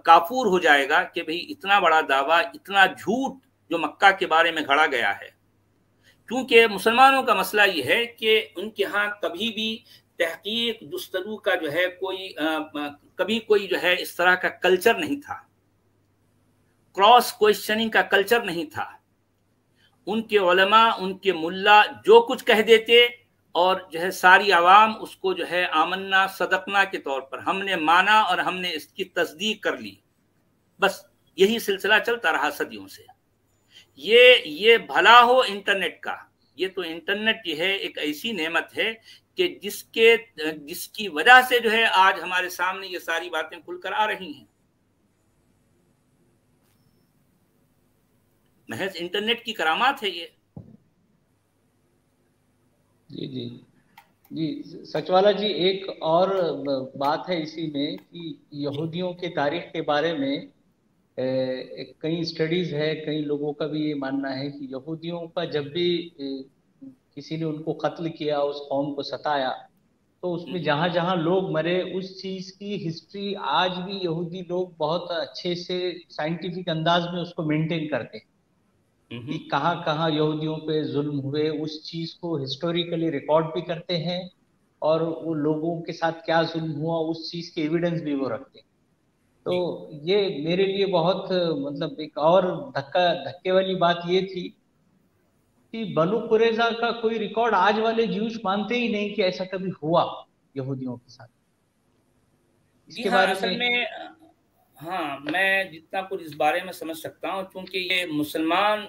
کافور ہو جائے گا کہ بھئی اتنا بڑا دعویٰ، اتنا جھوٹ جو مکہ کے بارے میں گھڑا گیا ہے. کیونکہ مسلمانوں کا مسئلہ یہ ہے کہ ان کے ہاں کبھی بھی تحقیق جستجو کا جو ہے کبھی کوئی جو ہے اس طرح کا کلچر نہیں تھا، کراس کوئسچننگ کا کلچر نہیں تھا. ان کے علماء، ان کے ملا جو کچھ کہہ دیتے اور جو ہے ساری عوام اس کو جو ہے آمنا صدقنا کے طور پر ہم نے مانا اور ہم نے اس کی تصدیق کر لی. بس یہی سلسلہ چلتا رہا صدیوں سے. یہ بھلا ہو انٹرنیٹ کا. یہ تو انٹرنیٹ یہ ہے ایک ایسی نعمت ہے کہ جس کی وجہ سے جو ہے آج ہمارے سامنے یہ ساری باتیں کھل کر آ رہی ہیں. محض انٹرنیٹ کی کرامات ہے یہ. جی جی جی سچوالا جی، ایک اور بات ہے اسی میں کہ یہودیوں کے تاریخ کے بارے میں کئی اسٹڈیز ہے، کئی لوگوں کا بھی یہ ماننا ہے کہ یہودیوں کا جب بھی کسی نے ان کو قتل کیا، اس قوم کو ستایا، تو اس میں جہاں جہاں لوگ مرے اس چیز کی ہسٹری آج بھی یہودی لوگ بہت اچھے سے سائنٹیفک انداز میں اس کو مینٹین کرتے ہیں کہ کہاں کہاں یہودیوں پہ ظلم ہوئے، اس چیز کو ہسٹوریکلی ریکارڈ بھی کرتے ہیں، اور وہ لوگوں کے ساتھ کیا ظلم ہوا اس چیز کے ایویڈنس بھی وہ رکھتے ہیں. تو یہ میرے لیے بہت مطلب ایک اور دھکے والی بات یہ تھی کہ بنو قریظہ کا کوئی ریکارڈ آج والے جیوش مانتے ہی نہیں کہ ایسا کبھی ہوا یہودیوں کے ساتھ. اس کے بارے میں ہاں میں جتنا کچھ اس بارے میں سمجھ سکتا ہوں، چونکہ یہ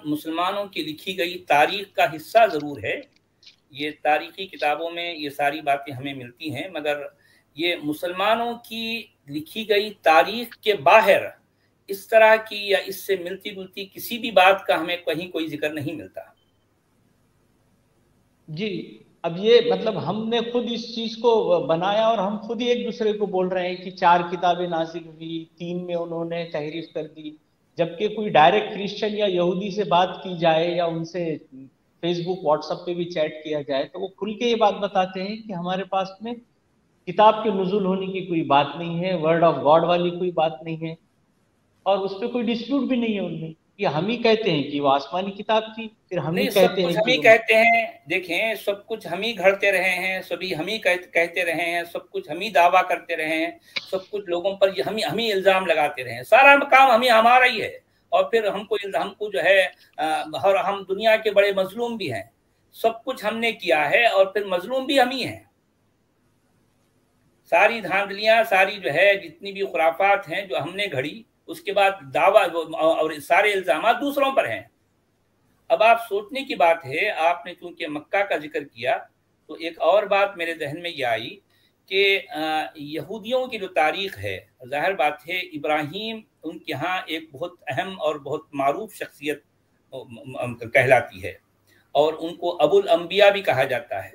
مسلمانوں کی لکھی گئی تاریخ کا حصہ ضرور ہے. یہ تاریخی کتابوں میں یہ ساری باتیں ہمیں ملتی ہیں، مگر یہ مسلمانوں کی لکھی گئی تاریخ کے باہر اس طرح کی یا اس سے ملتی جلتی کسی بھی بات کا ہمیں کہیں کوئی ذکر نہیں ملتا. جی اب یہ مطلب ہم نے خود اس چیز کو بنایا اور ہم خود ہی ایک دوسرے کو بول رہے ہیں کہ 4 کتابیں نازل ہوئی، 3 میں انہوں نے تحریف کر دی، جبکہ کوئی ڈائریکٹ کرسچن یا یہودی سے بات کی جائے یا ان سے فیس بک واٹس ایپ پہ بھی چیٹ کیا جائے تو وہ کھل کے یہ بات بتاتے ہیں کہ ہمارے پاس میں کتاب کے نزول ہونے کی کوئی بات نہیں ہے، ورڈ آف گاڈ والی کوئی بات نہیں ہے. और उस पर कोई डिस्प्यूट भी नहीं है उनमें, कि हम ही कहते हैं कि वो आसमानी किताब थी, फिर हम ही नहीं, सब कहते कुछ हैं हम कि ही वो कहते हैं। देखें, सब कुछ हम ही घड़ते रहे हैं, सभी हम ही कहते रहे हैं, सब कुछ हम ही दावा करते रहे हैं, सब कुछ लोगों पर हम ही इल्जाम लगाते रहे हैं, सारा काम हम ही हमारा ही है। और फिर हमको जो है और हम दुनिया के बड़े मजलूम भी हैं, सब कुछ हमने किया है और फिर मजलूम भी हम ही हैं। सारी धांधलियां, सारी जो है जितनी भी खुराफात हैं जो हमने घड़ी, उसके बाद दावा और सारे इल्जाम दूसरों पर हैं। अब आप सोचने की बात है, आपने चूंकि मक्का का जिक्र किया तो एक और बात मेरे जहन में ये आई कि यहूदियों की जो तारीख है, जाहिर बात है इब्राहीम उनके यहाँ एक बहुत अहम और बहुत मारूफ शख्सियत कहलाती है, और उनको अबुल अंबिया भी कहा जाता है।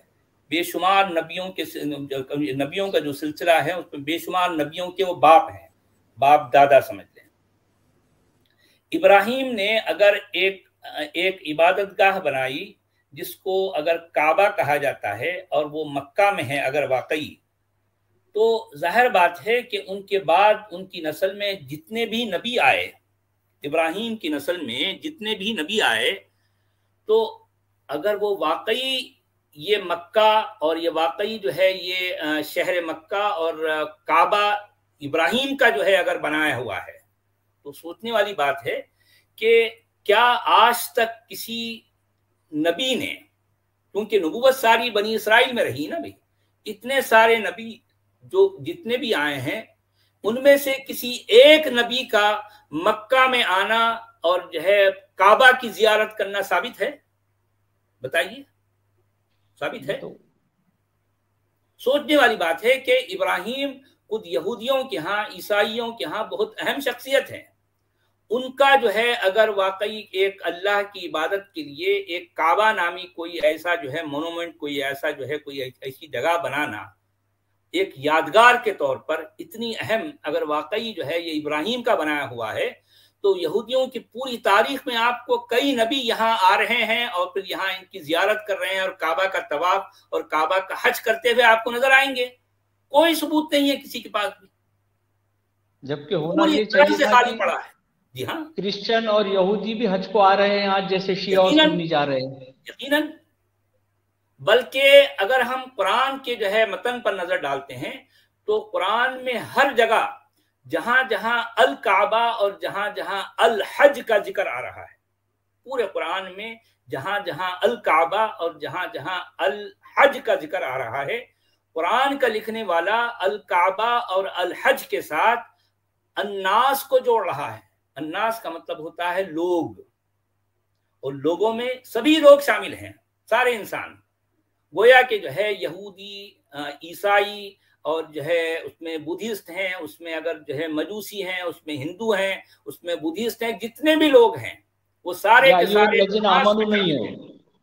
बेशुमार नबियों का जो सिलसिला है उसमें बेशुमार नबियों के वो बाप हैं, बाप दादा समझ लें। इब्राहीम ने अगर एक इबादतगाह बनाई जिसको अगर काबा कहा जाता है और वो मक्का में है अगर वाकई, तो जाहिर बात है कि उनके बाद उनकी नस्ल में जितने भी नबी आए, इब्राहीम की नस्ल में जितने भी नबी आए, तो अगर वो वाकई ये मक्का और ये वाकई जो है ये शहर मक्का और काबा इब्राहीम का जो है अगर बनाया हुआ है, तो सोचने वाली बात है कि क्या आज तक किसी नबी ने, क्योंकि नबूवत सारी बनी इसराइल में रही ना भाई, इतने सारे नबी जो जितने भी आए हैं उनमें से किसी एक नबी का मक्का में आना और जो है काबा की जियारत करना साबित है? बताइए, साबित है? तो सोचने वाली बात है कि इब्राहीम खुद यहूदियों के यहाँ, ईसाइयों के यहाँ बहुत अहम शख्सियत है। उनका जो है अगर वाकई एक अल्लाह की इबादत के लिए एक काबा नामी कोई ऐसा जो है मोनूमेंट, कोई ऐसा जो है कोई ऐसी जगह बनाना एक यादगार के तौर पर इतनी अहम, अगर वाकई जो है ये इब्राहीम का बनाया हुआ है, तो यहूदियों की पूरी तारीख में आपको कई नबी यहाँ आ रहे हैं और फिर यहाँ इनकी जियारत कर रहे हैं और काबा का तवाफ और काबा का हज करते हुए आपको नजर आएंगे। कोई सबूत नहीं है किसी के पास भी, जबकि होना पूरी ये तरह चाहिए से था खाली कि पड़ा है। जी हाँ, क्रिश्चियन और यहूदी भी हज को आ रहे हैं आज, जैसे शिया और यकीनन, सुन्नी जा रहे हैं। यकीनन। बल्कि अगर हम कुरान के जो है मतन पर नजर डालते हैं तो कुरान में हर जगह जहां जहां अल काबा और जहां जहां अल हज का जिक्र आ रहा है, पूरे कुरान में जहां जहां अल काबा और जहां जहां अल हज का जिक्र आ रहा है, कुरान का लिखने वाला अल काबा और अल हज के साथ अन्नास को जोड़ रहा है। अन्नास का मतलब होता है लोग, और लोगों में सभी लोग शामिल हैं, सारे इंसान। गोया के जो है यहूदी, ईसाई और जो है उसमें बुद्धिस्ट हैं, उसमें अगर जो है मजूसी हैं, उसमें हिंदू हैं, उसमें बुद्धिस्ट हैं, जितने भी लोग हैं वो सारे के सारे नहीं है।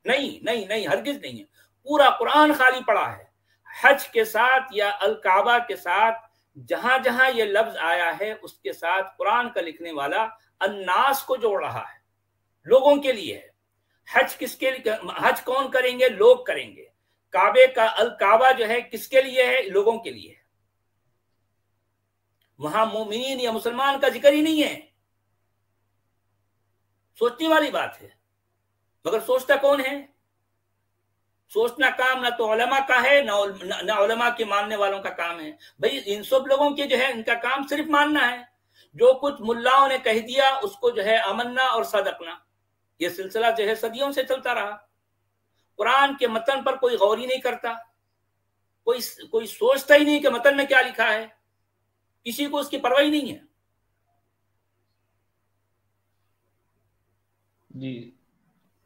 नहीं नहीं नहीं, हरगिज नहीं है। पूरा कुरान खाली पड़ा है। हज के साथ या अल काबा के साथ जहां जहां ये लफ्ज आया है उसके साथ कुरान का लिखने वाला अन्नास को जोड़ रहा है, लोगों के लिए है। हज किसके लिए? हज कौन करेंगे? लोग करेंगे। काबे का अल काबा जो है किसके लिए है? लोगों के लिए है। वहां मोमिनीन या मुसलमान का जिक्र ही नहीं है। सोचने वाली बात है, मगर सोचता कौन है? सोचना काम ना तो उलमा का है ना उलमा के मानने वालों का काम है। भाई इन सब लोगों के जो है इनका काम सिर्फ मानना है। जो कुछ मुल्लाओं ने कह दिया उसको जो है अमन्ना और सदकना, ये सिलसिला जो है सदियों से चलता रहा। कुरान के मतन पर कोई गौर ही नहीं करता, कोई सोचता ही नहीं कि मतन में क्या लिखा है, किसी को उसकी परवाह ही नहीं है। जी,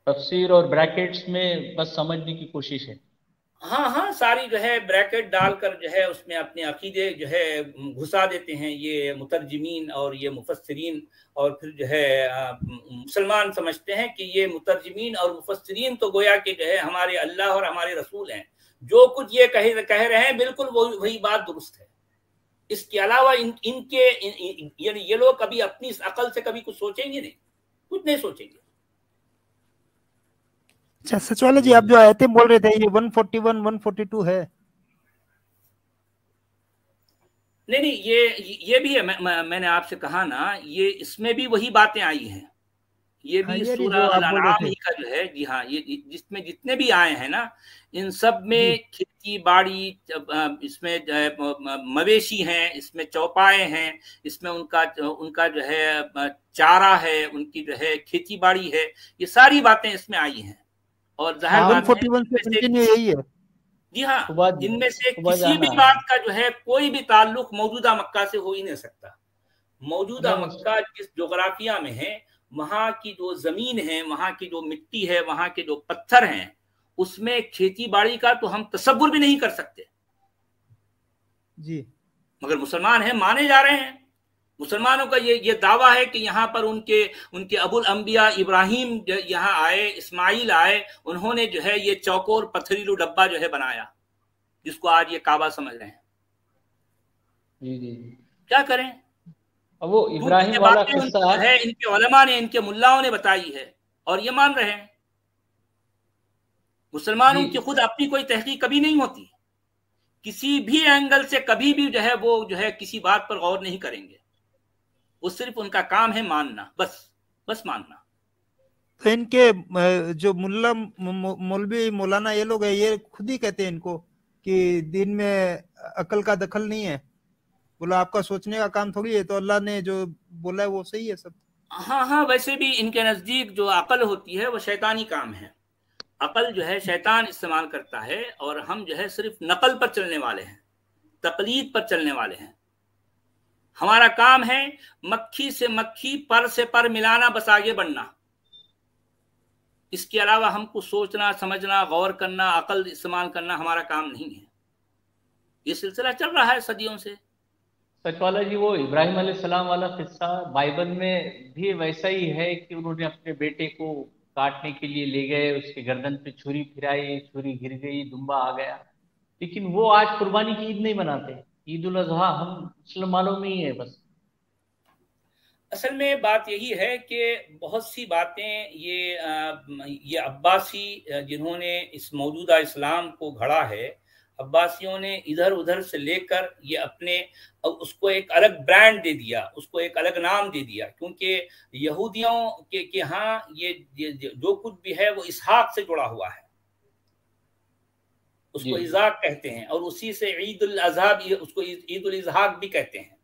तफसीर और ब्रैकेट्स में बस समझने की कोशिश है। हाँ हाँ, सारी जो है ब्रैकेट डालकर जो है उसमें अपने अकीदे जो है घुसा देते हैं ये मुतरजिमीन और ये मुफस्सिरीन, और फिर जो है मुसलमान समझते हैं कि ये मुतरजिमीन और मुफस्सिरीन तो गोया के जो है हमारे अल्लाह और हमारे रसूल हैं। जो कुछ ये कह रहे हैं बिल्कुल वही बात दुरुस्त है। इसके अलावा इनके यानी ये लोग कभी अपनी अकल से कभी कुछ सोचेंगे नहीं, कुछ नहीं सोचेंगे। अच्छा सचवाला जी, आप जो आयतें बोल रहे थे ये 141 142 है? نہیں یہ بھی ہے، میں نے آپ سے کہا نا، یہ اس میں بھی وہی باتیں آئی ہیں، یہ بھی سورہ جو آپ بول رہے الانعام تھے ہی کا جو ہے، جی ہاں، یہ جس میں جتنے بھی آئے ہیں نا، ان سب میں جی کھیتی باڑی، اس میں جو ہے مویشی ہیں، اس میں چوپائے ہیں، اس میں ان کا جو ہے چارہ ہے، ان کی جو ہے کھیتی باڑی ہے، یہ ساری باتیں اس میں آئی ہیں، اور ظاہر بات ہے 141 ان سے میں سے، کنٹینیو یہی ہے. جی ہاں، ان میں سے صبح کسی بھی جانا. بات کا جو ہے کوئی بھی تعلق موجودہ مکہ سے ہو ہی نہیں سکتا. موجودہ نہیں مکہ جس جغرافیہ میں ہے، وہاں کی جو زمین ہے، وہاں کی جو مٹی ہے، وہاں کے جو پتھر ہیں، اس میں کھیتی باڑی کا تو ہم تصور بھی نہیں کر سکتے، جی مگر مسلمان ہیں، مانے جا رہے ہیں. مسلمانوں کا یہ دعویٰ ہے کہ یہاں پر ان کے ابو الانبیاء ابراہیم یہاں آئے، اسماعیل آئے، انہوں نے جو ہے یہ چوکور پتھریلو ڈبہ جو ہے بنایا، جس کو آج یہ کعبہ سمجھ رہے ہیں. جی جی. کیا کریں، اب وہ کیونکہ ابراہیم یہ والا باتیں ان قصہ. کو جو ہے ان کے علماء نے، ان کے ملاؤں نے بتائی ہے، اور یہ مان رہے ہیں. مسلمانوں جی کی خود اپنی کوئی تحقیق کبھی نہیں ہوتی، کسی بھی اینگل سے کبھی بھی جو ہے وہ جو ہے کسی بات پر غور نہیں کریں گے، وہ صرف ان کا کام ہے ماننا، بس ماننا. تو ان کے جو مولوی مولانا یہ لوگ ہیں، یہ خود ہی کہتے ہیں ان کو کہ دین میں عقل کا دخل نہیں ہے. بولا آپ کا سوچنے کا کام تھوڑی ہے، تو اللہ نے جو بولا ہے وہ صحیح ہے سب. ہاں، ویسے بھی ان کے نزدیک جو عقل ہوتی ہے وہ شیطانی کام ہے. عقل جو ہے شیطان استعمال کرتا ہے، اور ہم جو ہے صرف نقل پر چلنے والے ہیں، تقلید پر چلنے والے ہیں. ہمارا کام ہے مکھی سے مکھی، پر سے پر ملانا، بس آگے بڑھنا. اس کے علاوہ ہم کو سوچنا، سمجھنا، غور کرنا، عقل استعمال کرنا ہمارا کام نہیں ہے. یہ سلسلہ چل رہا ہے صدیوں سے. سچ والا جی، وہ ابراہیم علیہ السلام والا قصہ بائبل میں بھی ویسا ہی ہے کہ انہوں نے اپنے بیٹے کو کاٹنے کے لیے لے گئے، اس کے گردن پہ چھری پھرائی، چھری گر گئی، دمبا آ گیا. لیکن وہ آج قربانی کی عید نہیں مناتے. عید الاضحیٰ ہم مسلمانوں میں ہی ہے بس. اصل میں بات یہی ہے کہ بہت سی باتیں یہ عباسی جنہوں نے اس موجودہ اسلام کو گھڑا ہے، عباسیوں نے ادھر ادھر سے لے کر یہ اپنے اس کو ایک الگ برانڈ دے دیا، اس کو ایک الگ نام دے دیا. کیونکہ یہودیوں کے ہاں یہ جو کچھ بھی ہے وہ اسحاق سے جڑا ہوا ہے، اس جی کو اسحاق کہتے ہیں، اور اسی سے عید الاضحیٰ، اس کو عید الاضحاق بھی کہتے ہیں.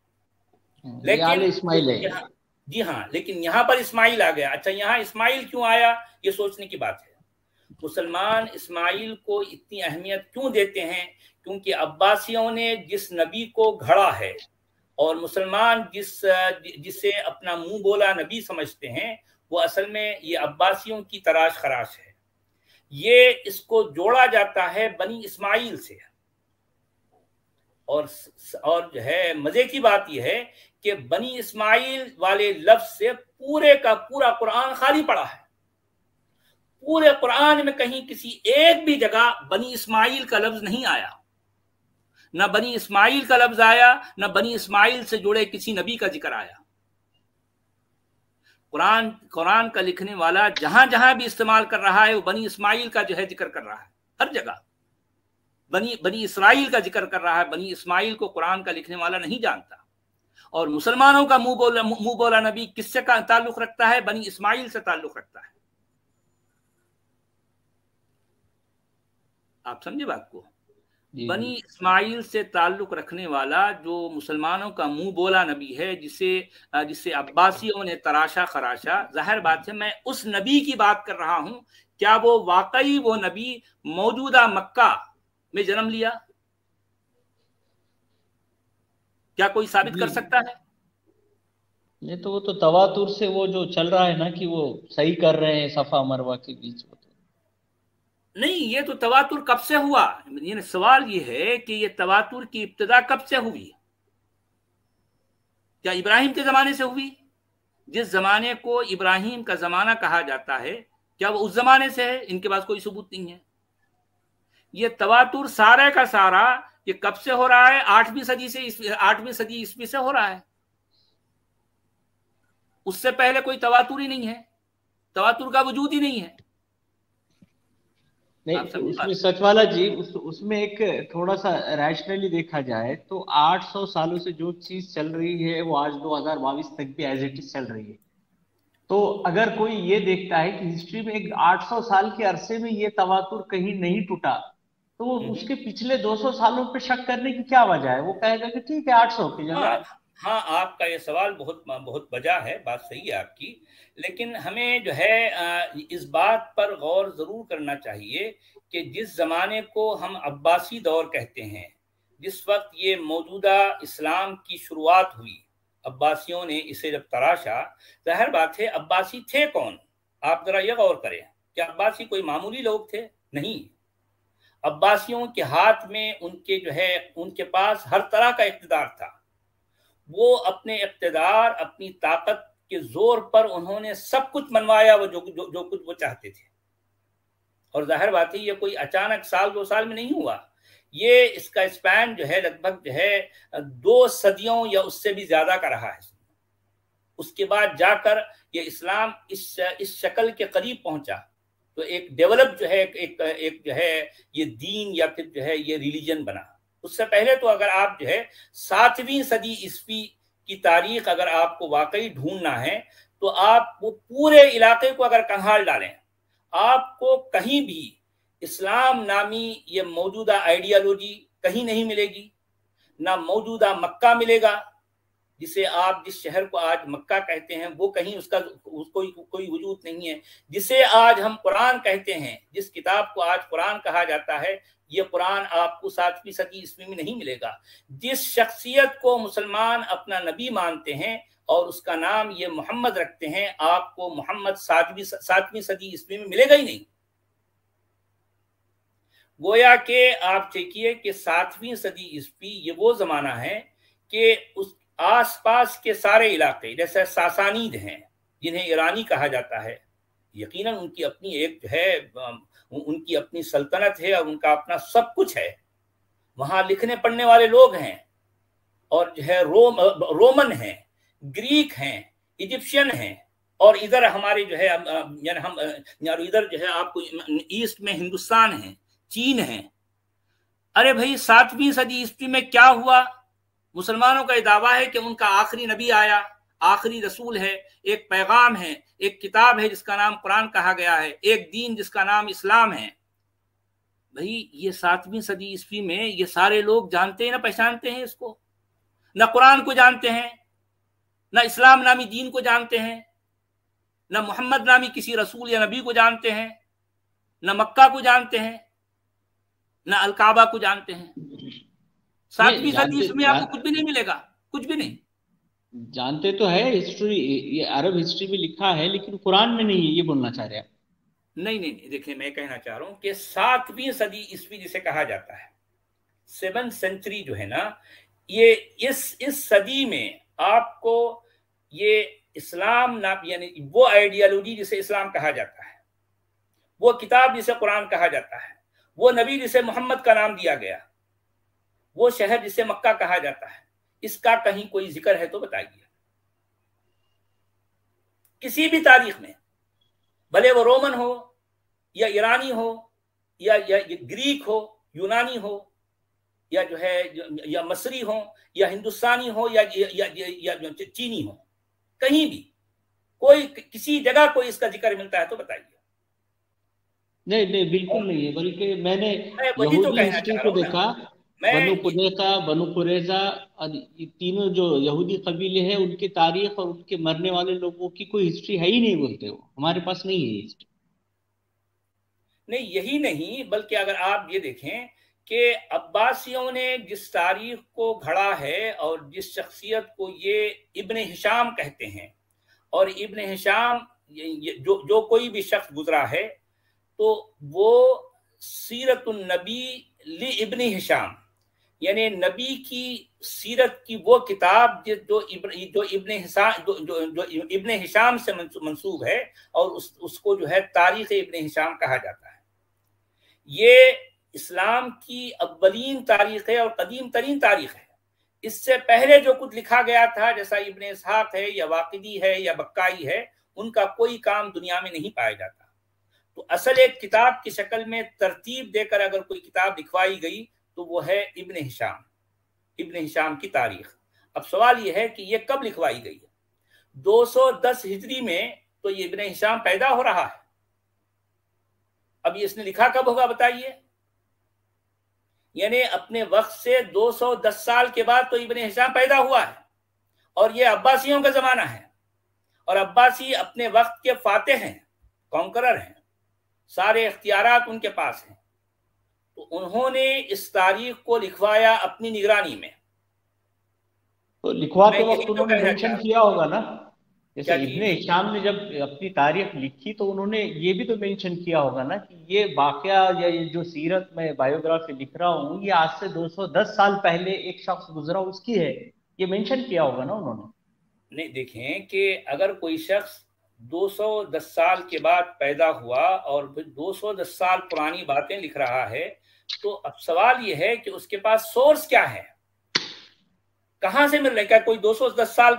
یہ آل لیکن اسماعیل ہے. یہاں، جی ہاں، لیکن یہاں پر اسماعیل آ گیا. اچھا، یہاں اسماعیل کیوں آیا، یہ سوچنے کی بات ہے. مسلمان اسماعیل کو اتنی اہمیت کیوں دیتے ہیں؟ کیونکہ عباسیوں نے جس نبی کو گھڑا ہے، اور مسلمان جسے اپنا منہ بولا نبی سمجھتے ہیں، وہ اصل میں یہ عباسیوں کی تراش خراش ہے. یہ اس کو جوڑا جاتا ہے بنی اسماعیل سے. اور جو ہے مزے کی بات یہ ہے کہ بنی اسماعیل والے لفظ سے پورے کا پورا قرآن خالی پڑا ہے. پورے قرآن میں کہیں کسی ایک بھی جگہ بنی اسماعیل کا لفظ نہیں آیا، نہ بنی اسماعیل کا لفظ آیا، نہ بنی اسماعیل سے جڑے کسی نبی کا ذکر آیا. قرآن کا لکھنے والا جہاں جہاں بھی استعمال کر رہا ہے وہ بنی اسماعیل کا جو ہے ذکر کر رہا ہے، ہر جگہ بنی اسرائیل کا ذکر کر رہا ہے. بنی اسماعیل کو قرآن کا لکھنے والا نہیں جانتا. اور مسلمانوں کا منہ بولا نبی کس سے تعلق رکھتا ہے؟ بنی اسماعیل سے تعلق رکھتا ہے. آپ سمجھے بات کو؟ جی جی. بنی اسماعیل سے تعلق رکھنے والا جو مسلمانوں کا منہ بولا نبی ہے، جسے عباسیوں نے تراشا خراشا، ظاہر بات ہے میں اس نبی کی بات کر رہا ہوں. کیا وہ واقعی وہ نبی موجودہ مکہ میں جنم لیا؟ کیا کوئی ثابت جی کر سکتا ہے؟ یہ تو وہ تو تواتر سے وہ جو چل رہا ہے نا کہ وہ صحیح کر رہے ہیں صفا مروہ کے بیچ میں. نہیں، یہ تو تواتر کب سے ہوا؟ یعنی سوال یہ ہے کہ یہ تواتر کی ابتدا کب سے ہوئی؟ کیا ابراہیم کے زمانے سے ہوئی؟ جس زمانے کو ابراہیم کا زمانہ کہا جاتا ہے، کیا وہ اس زمانے سے ہے؟ ان کے پاس کوئی ثبوت نہیں ہے. یہ تواتر سارے کا سارا یہ کب سے ہو رہا ہے؟ 8ویں صدی عیسوی سے ہو رہا ہے. اس سے پہلے کوئی تواتر ہی نہیں ہے، تواتر کا وجود ہی نہیں ہے. नहीं तो उसमें सचवाला जी उसमें एक थोड़ा सा रैशनली देखा जाए तो 800 सालों से जो चीज चल रही है वो आज 2022 तक भी एज इट इज चल रही है। तो अगर कोई ये देखता है कि हिस्ट्री में एक 800 साल के अरसे में ये तवातुर कहीं नहीं टूटा, तो वो उसके पिछले 200 सालों पे शक करने की क्या वजह है? वो कहेगा कि ठीक है 800 की जगह। हाँ, आपका ये सवाल बहुत बहुत वजह है, बात सही है आपकी, लेकिन हमें जो है इस बात पर गौर जरूर करना चाहिए कि जिस जमाने को हम अब्बासी दौर कहते हैं, जिस वक्त ये मौजूदा इस्लाम की शुरुआत हुई, अब्बासियों ने इसे जब तराशा, जाहिर बात है अब्बासी थे कौन? आप जरा ये गौर करें, क्या अब्बासी कोई मामूली लोग थे? नहीं, अब्बासियों के हाथ में उनके जो है उनके पास हर तरह का इक़्तिदार था। वो अपने इक़्तिदार, अपनी ताकत के जोर पर उन्होंने सब कुछ मनवाया, वो जो कुछ वो चाहते थे। और जाहिर बात है ये कोई अचानक साल 2 साल में नहीं हुआ, ये इसका स्पैन जो है लगभग जो है 2 सदियों या उससे भी ज्यादा का रहा है। उसके बाद जाकर ये इस्लाम इस शक्ल के करीब पहुंचा, तो एक डेवलप जो है एक जो है ये दीन या फिर जो है ये रिलीजन बना। उससे पहले तो अगर आप जो है 7वीं सदी ईस्वी की तारीख अगर आपको वाकई ढूंढना है तो आप वो पूरे इलाके को अगर कंगाल डालें, आपको कहीं भी इस्लाम नामी ये मौजूदा आइडियोलॉजी कहीं नहीं मिलेगी। ना मौजूदा मक्का मिलेगा, जिसे आप जिस शहर को आज मक्का कहते हैं वो कहीं उसका कोई वजूद नहीं है। जिसे आज हम कुरान कहते हैं, जिस किताब को आज कुरान कहा जाता है, ये कुरान आपको 7वीं सदी ईस्वी में नहीं मिलेगा। जिस शख्सियत को मुसलमान अपना नबी मानते हैं और उसका नाम ये मोहम्मद रखते हैं, आपको मोहम्मद 7वीं सदी ईस्वी में मिलेगा ही नहीं। गोया के आप देखिए कि 7वीं सदी ईस्वी ये वो जमाना है कि उस आसपास के सारे इलाके, जैसे सासानीद हैं जिन्हें ईरानी कहा जाता है, यकीनन उनकी अपनी एक जो है उनकी अपनी सल्तनत है और उनका अपना सब कुछ है। वहां लिखने पढ़ने वाले लोग हैं और जो है रोमन हैं, ग्रीक हैं, इजिप्शियन हैं, और इधर हमारे जो है यानी हम इधर जो है आपको ईस्ट में हिंदुस्तान है, चीन है। अरे भाई 7वीं सदी ईस्वी में क्या हुआ? मुसलमानों का दावा है कि उनका आखिरी नबी आया, आखिरी रसूल है, एक पैगाम है, एक किताब है जिसका नाम कुरान कहा गया है, एक दीन जिसका नाम इस्लाम है। भाई ये 7वीं सदी ईस्वी में ये सारे लोग जानते हैं ना, पहचानते हैं इसको? ना कुरान को जानते हैं, ना इस्लाम नामी दीन को जानते हैं, ना मोहम्मद नामी किसी रसूल या नबी को जानते हैं, ना मक्का को जानते हैं, ना अलकाबा को जानते हैं। 7वीं सदी ईस्वी में आपको कुछ भी नहीं मिलेगा, कुछ भी नहीं। जानते तो है, हिस्ट्री ये अरब हिस्ट्री में लिखा है, लेकिन कुरान में नहीं है, ये बोलना चाह रहे हैं? नहीं, देखिए मैं कहना चाह रहा हूं कि 7वीं सदी ईस्वी जिसे कहा जाता है, 7th सेंचुरी जो है ना, ये इस सदी में आपको ये इस्लाम ना यानी वो आइडियोलॉजी जिसे इस्लाम कहा जाता है, वो किताब जिसे कुरान कहा जाता है, वो नबी जिसे मोहम्मद का नाम दिया गया, वो शहर जिसे मक्का कहा जाता है, इसका कहीं कोई जिक्र है तो बताइए। किसी भी तारीख में, भले वो रोमन हो या ईरानी हो या ग्रीक हो, यूनानी हो, या जो है या मसरी हो या हिंदुस्तानी हो या चीनी हो, कहीं भी कोई किसी जगह कोई इसका जिक्र मिलता है तो बताइए। नहीं बिल्कुल नहीं है, बल्कि मैंने यहूदी हिस्ट्री को देखा, बनु कुरैजा और ये तीनों जो यहूदी कबीले हैं, उनकी तारीख और उनके मरने वाले लोगों की कोई हिस्ट्री है ही नहीं, बोलते हो हमारे पास नहीं है हिस्ट्री। नहीं, यही नहीं, बल्कि अगर आप ये देखें कि अब्बासियों ने जिस तारीख को घड़ा है और जिस शख्सियत को ये इब्न हिशाम कहते हैं, और इब्न हिशाम जो कोई भी शख्स गुजरा है तो वो सीरतुन नबी ली इब्न हिशाम, यानी नबी की सीरत की वो किताब जो इब्न हिशाम से मंसूब है, और उसको जो है तारीख इब्न हिशाम कहा जाता है। ये इस्लाम की अव्वलीन तारीख है और कदीम तरीन तारीख है। इससे पहले जो कुछ लिखा गया था, जैसा इब्न इसहाक है या वाकिदी है या बक्काई है, उनका कोई काम दुनिया में नहीं पाया जाता। تو اصل ایک کتاب کی شکل میں ترتیب دے کر اگر کوئی کتاب لکھوائی گئی تو وہ ہے ابن ہشام کی تاریخ۔ اب سوال یہ ہے کہ یہ کب لکھوائی گئی ہے؟ 210 ہجری میں تو یہ ابن ہشام پیدا ہو رہا ہے۔ اب یہ اس نے لکھا کب ہوگا بتائیے؟ یعنی اپنے وقت سے 210 سال کے بعد تو ابن ہشام پیدا ہوا ہے، اور یہ عباسیوں کا زمانہ ہے، اور عباسی اپنے وقت کے فاتح ہیں، کانکرر ہیں، سارے اختیارات ان کے پاس ہیں۔ تو انہوں نے اس تاریخ کو لکھوایا اپنی نگرانی میں۔ تو لکھواتے وقت انہوں نے مینشن کیا ہوگا نا، جیسے ابن ہشام نے جب اپنی تاریخ لکھی تو انہوں نے یہ بھی تو مینشن کیا ہوگا نا کہ یہ واقعہ یا یہ جو سیرت میں بایوگرافی لکھ رہا ہوں یہ آج سے 210 سال پہلے ایک شخص گزرا اس کی ہے، یہ مینشن کیا ہوگا نا انہوں نے۔ نہیں، دیکھیں کہ اگر کوئی شخص 210 سال کے بعد پیدا ہوا اور 210 سال پرانی باتیں لکھ رہا ہے، تو اب سوال یہ ہے کہ اس کے پاس سورس کیا ہے، کہاں سے مل رہے؟ کیا کوئی 210 سال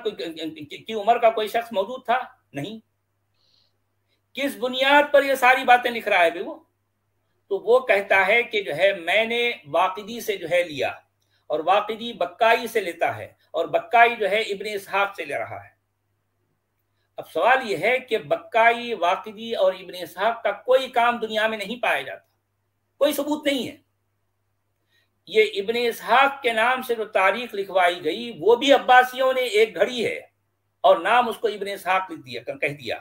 کی عمر کا کوئی شخص موجود تھا؟ نہیں۔ کس بنیاد پر یہ ساری باتیں لکھ رہا ہے وہ؟ تو وہ کہتا ہے کہ جو ہے میں نے واقدی سے جو ہے لیا، اور واقدی بکائی سے لیتا ہے، اور بکائی جو ہے ابن اسحاق سے لے رہا ہے۔ اب سوال یہ ہے کہ بکائی، واقدی اور ابن اسحاق کا کوئی کام دنیا میں نہیں پایا جاتا، کوئی ثبوت نہیں ہے۔ یہ ابن اسحاق کے نام سے جو تاریخ لکھوائی گئی وہ بھی عباسیوں نے ایک گھڑی ہے، اور نام اس کو ابن اسحاق لکھ دیا، کہہ دیا۔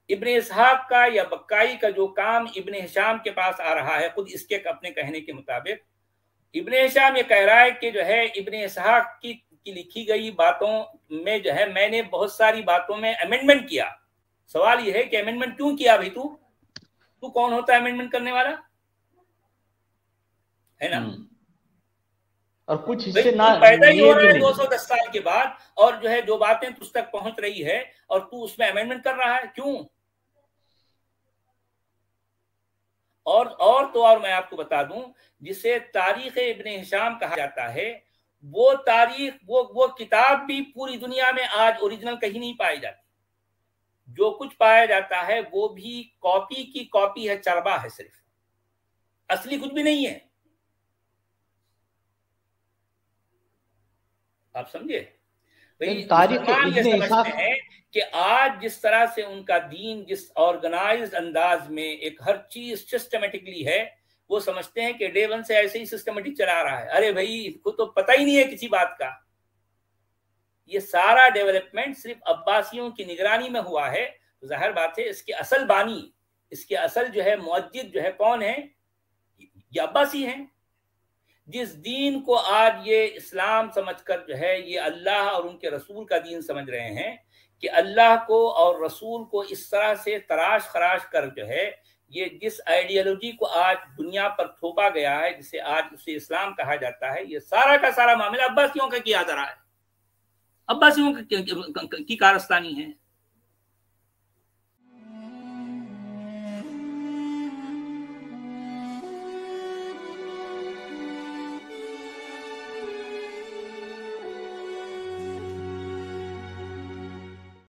ابن اسحاق کا یا بکائی کا جو کام ابن ہشام کے پاس آ رہا ہے، خود اس کے اپنے کہنے کے مطابق ابن ہشام یہ کہہ رہا ہے کہ جو ہے ابن اسحاق کی لکھی گئی باتوں میں جو ہے میں نے بہت ساری باتوں میں امینڈمنٹ کیا۔ سوال یہ ہے کہ امینڈمنٹ کیوں کیا بھائی؟ تو کون ہوتا ہے امینڈمنٹ کرنے والا؟ ہے نا؟ اور کچھ حصے پیدا ہی ہو رہا ہے 210 سال کے بعد، اور جو ہے جو باتیں تجھ تک پہنچ رہی ہے اور تو اس میں امینڈمنٹ کر رہا ہے، کیوں؟ اور میں آپ کو بتا دوں، جسے تاریخ ابن ہشام کہا جاتا ہے، وہ تاریخ وہ کتاب بھی پوری دنیا میں آج اوریجنل کہیں نہیں پائی جاتی۔ جو کچھ پایا جاتا ہے وہ بھی کاپی کی کاپی ہے، چربا ہے، صرف اصلی کچھ بھی نہیں ہے۔ آپ سمجھے؟ مسلمان یہ سمجھتے ہیں کہ آج جس طرح سے ان کا دین جس آرگنائزڈ انداز میں ایک ہر چیز سسٹمیٹکلی ہے، وہ سمجھتے ہیں کہ ڈے ون سے ایسے ہی سسٹمیٹک چلا رہا ہے۔ ارے بھائی، ان کو تو پتہ ہی نہیں ہے کسی بات کا۔ یہ سارا ڈیولپمنٹ صرف عباسیوں کی نگرانی میں ہوا ہے۔ ظاہر بات ہے اس کے اصل بانی، اس کے اصل جو ہے مؤجد جو ہے کون ہے؟ یہ عباسی ہیں۔ جس دین کو آج یہ اسلام سمجھ کر جو ہے یہ اللہ اور ان کے رسول کا دین سمجھ رہے ہیں، کہ اللہ کو اور رسول کو اس طرح سے تراش خراش کر جو ہے یہ جس آئیڈیالوجی کو آج دنیا پر تھوپا گیا ہے، جسے آج اسے اسلام کہا جاتا ہے، یہ سارا کا سارا معاملہ عباسیوں کا کیا جا رہا ہے، عباسیوں کی کارستانی ہے۔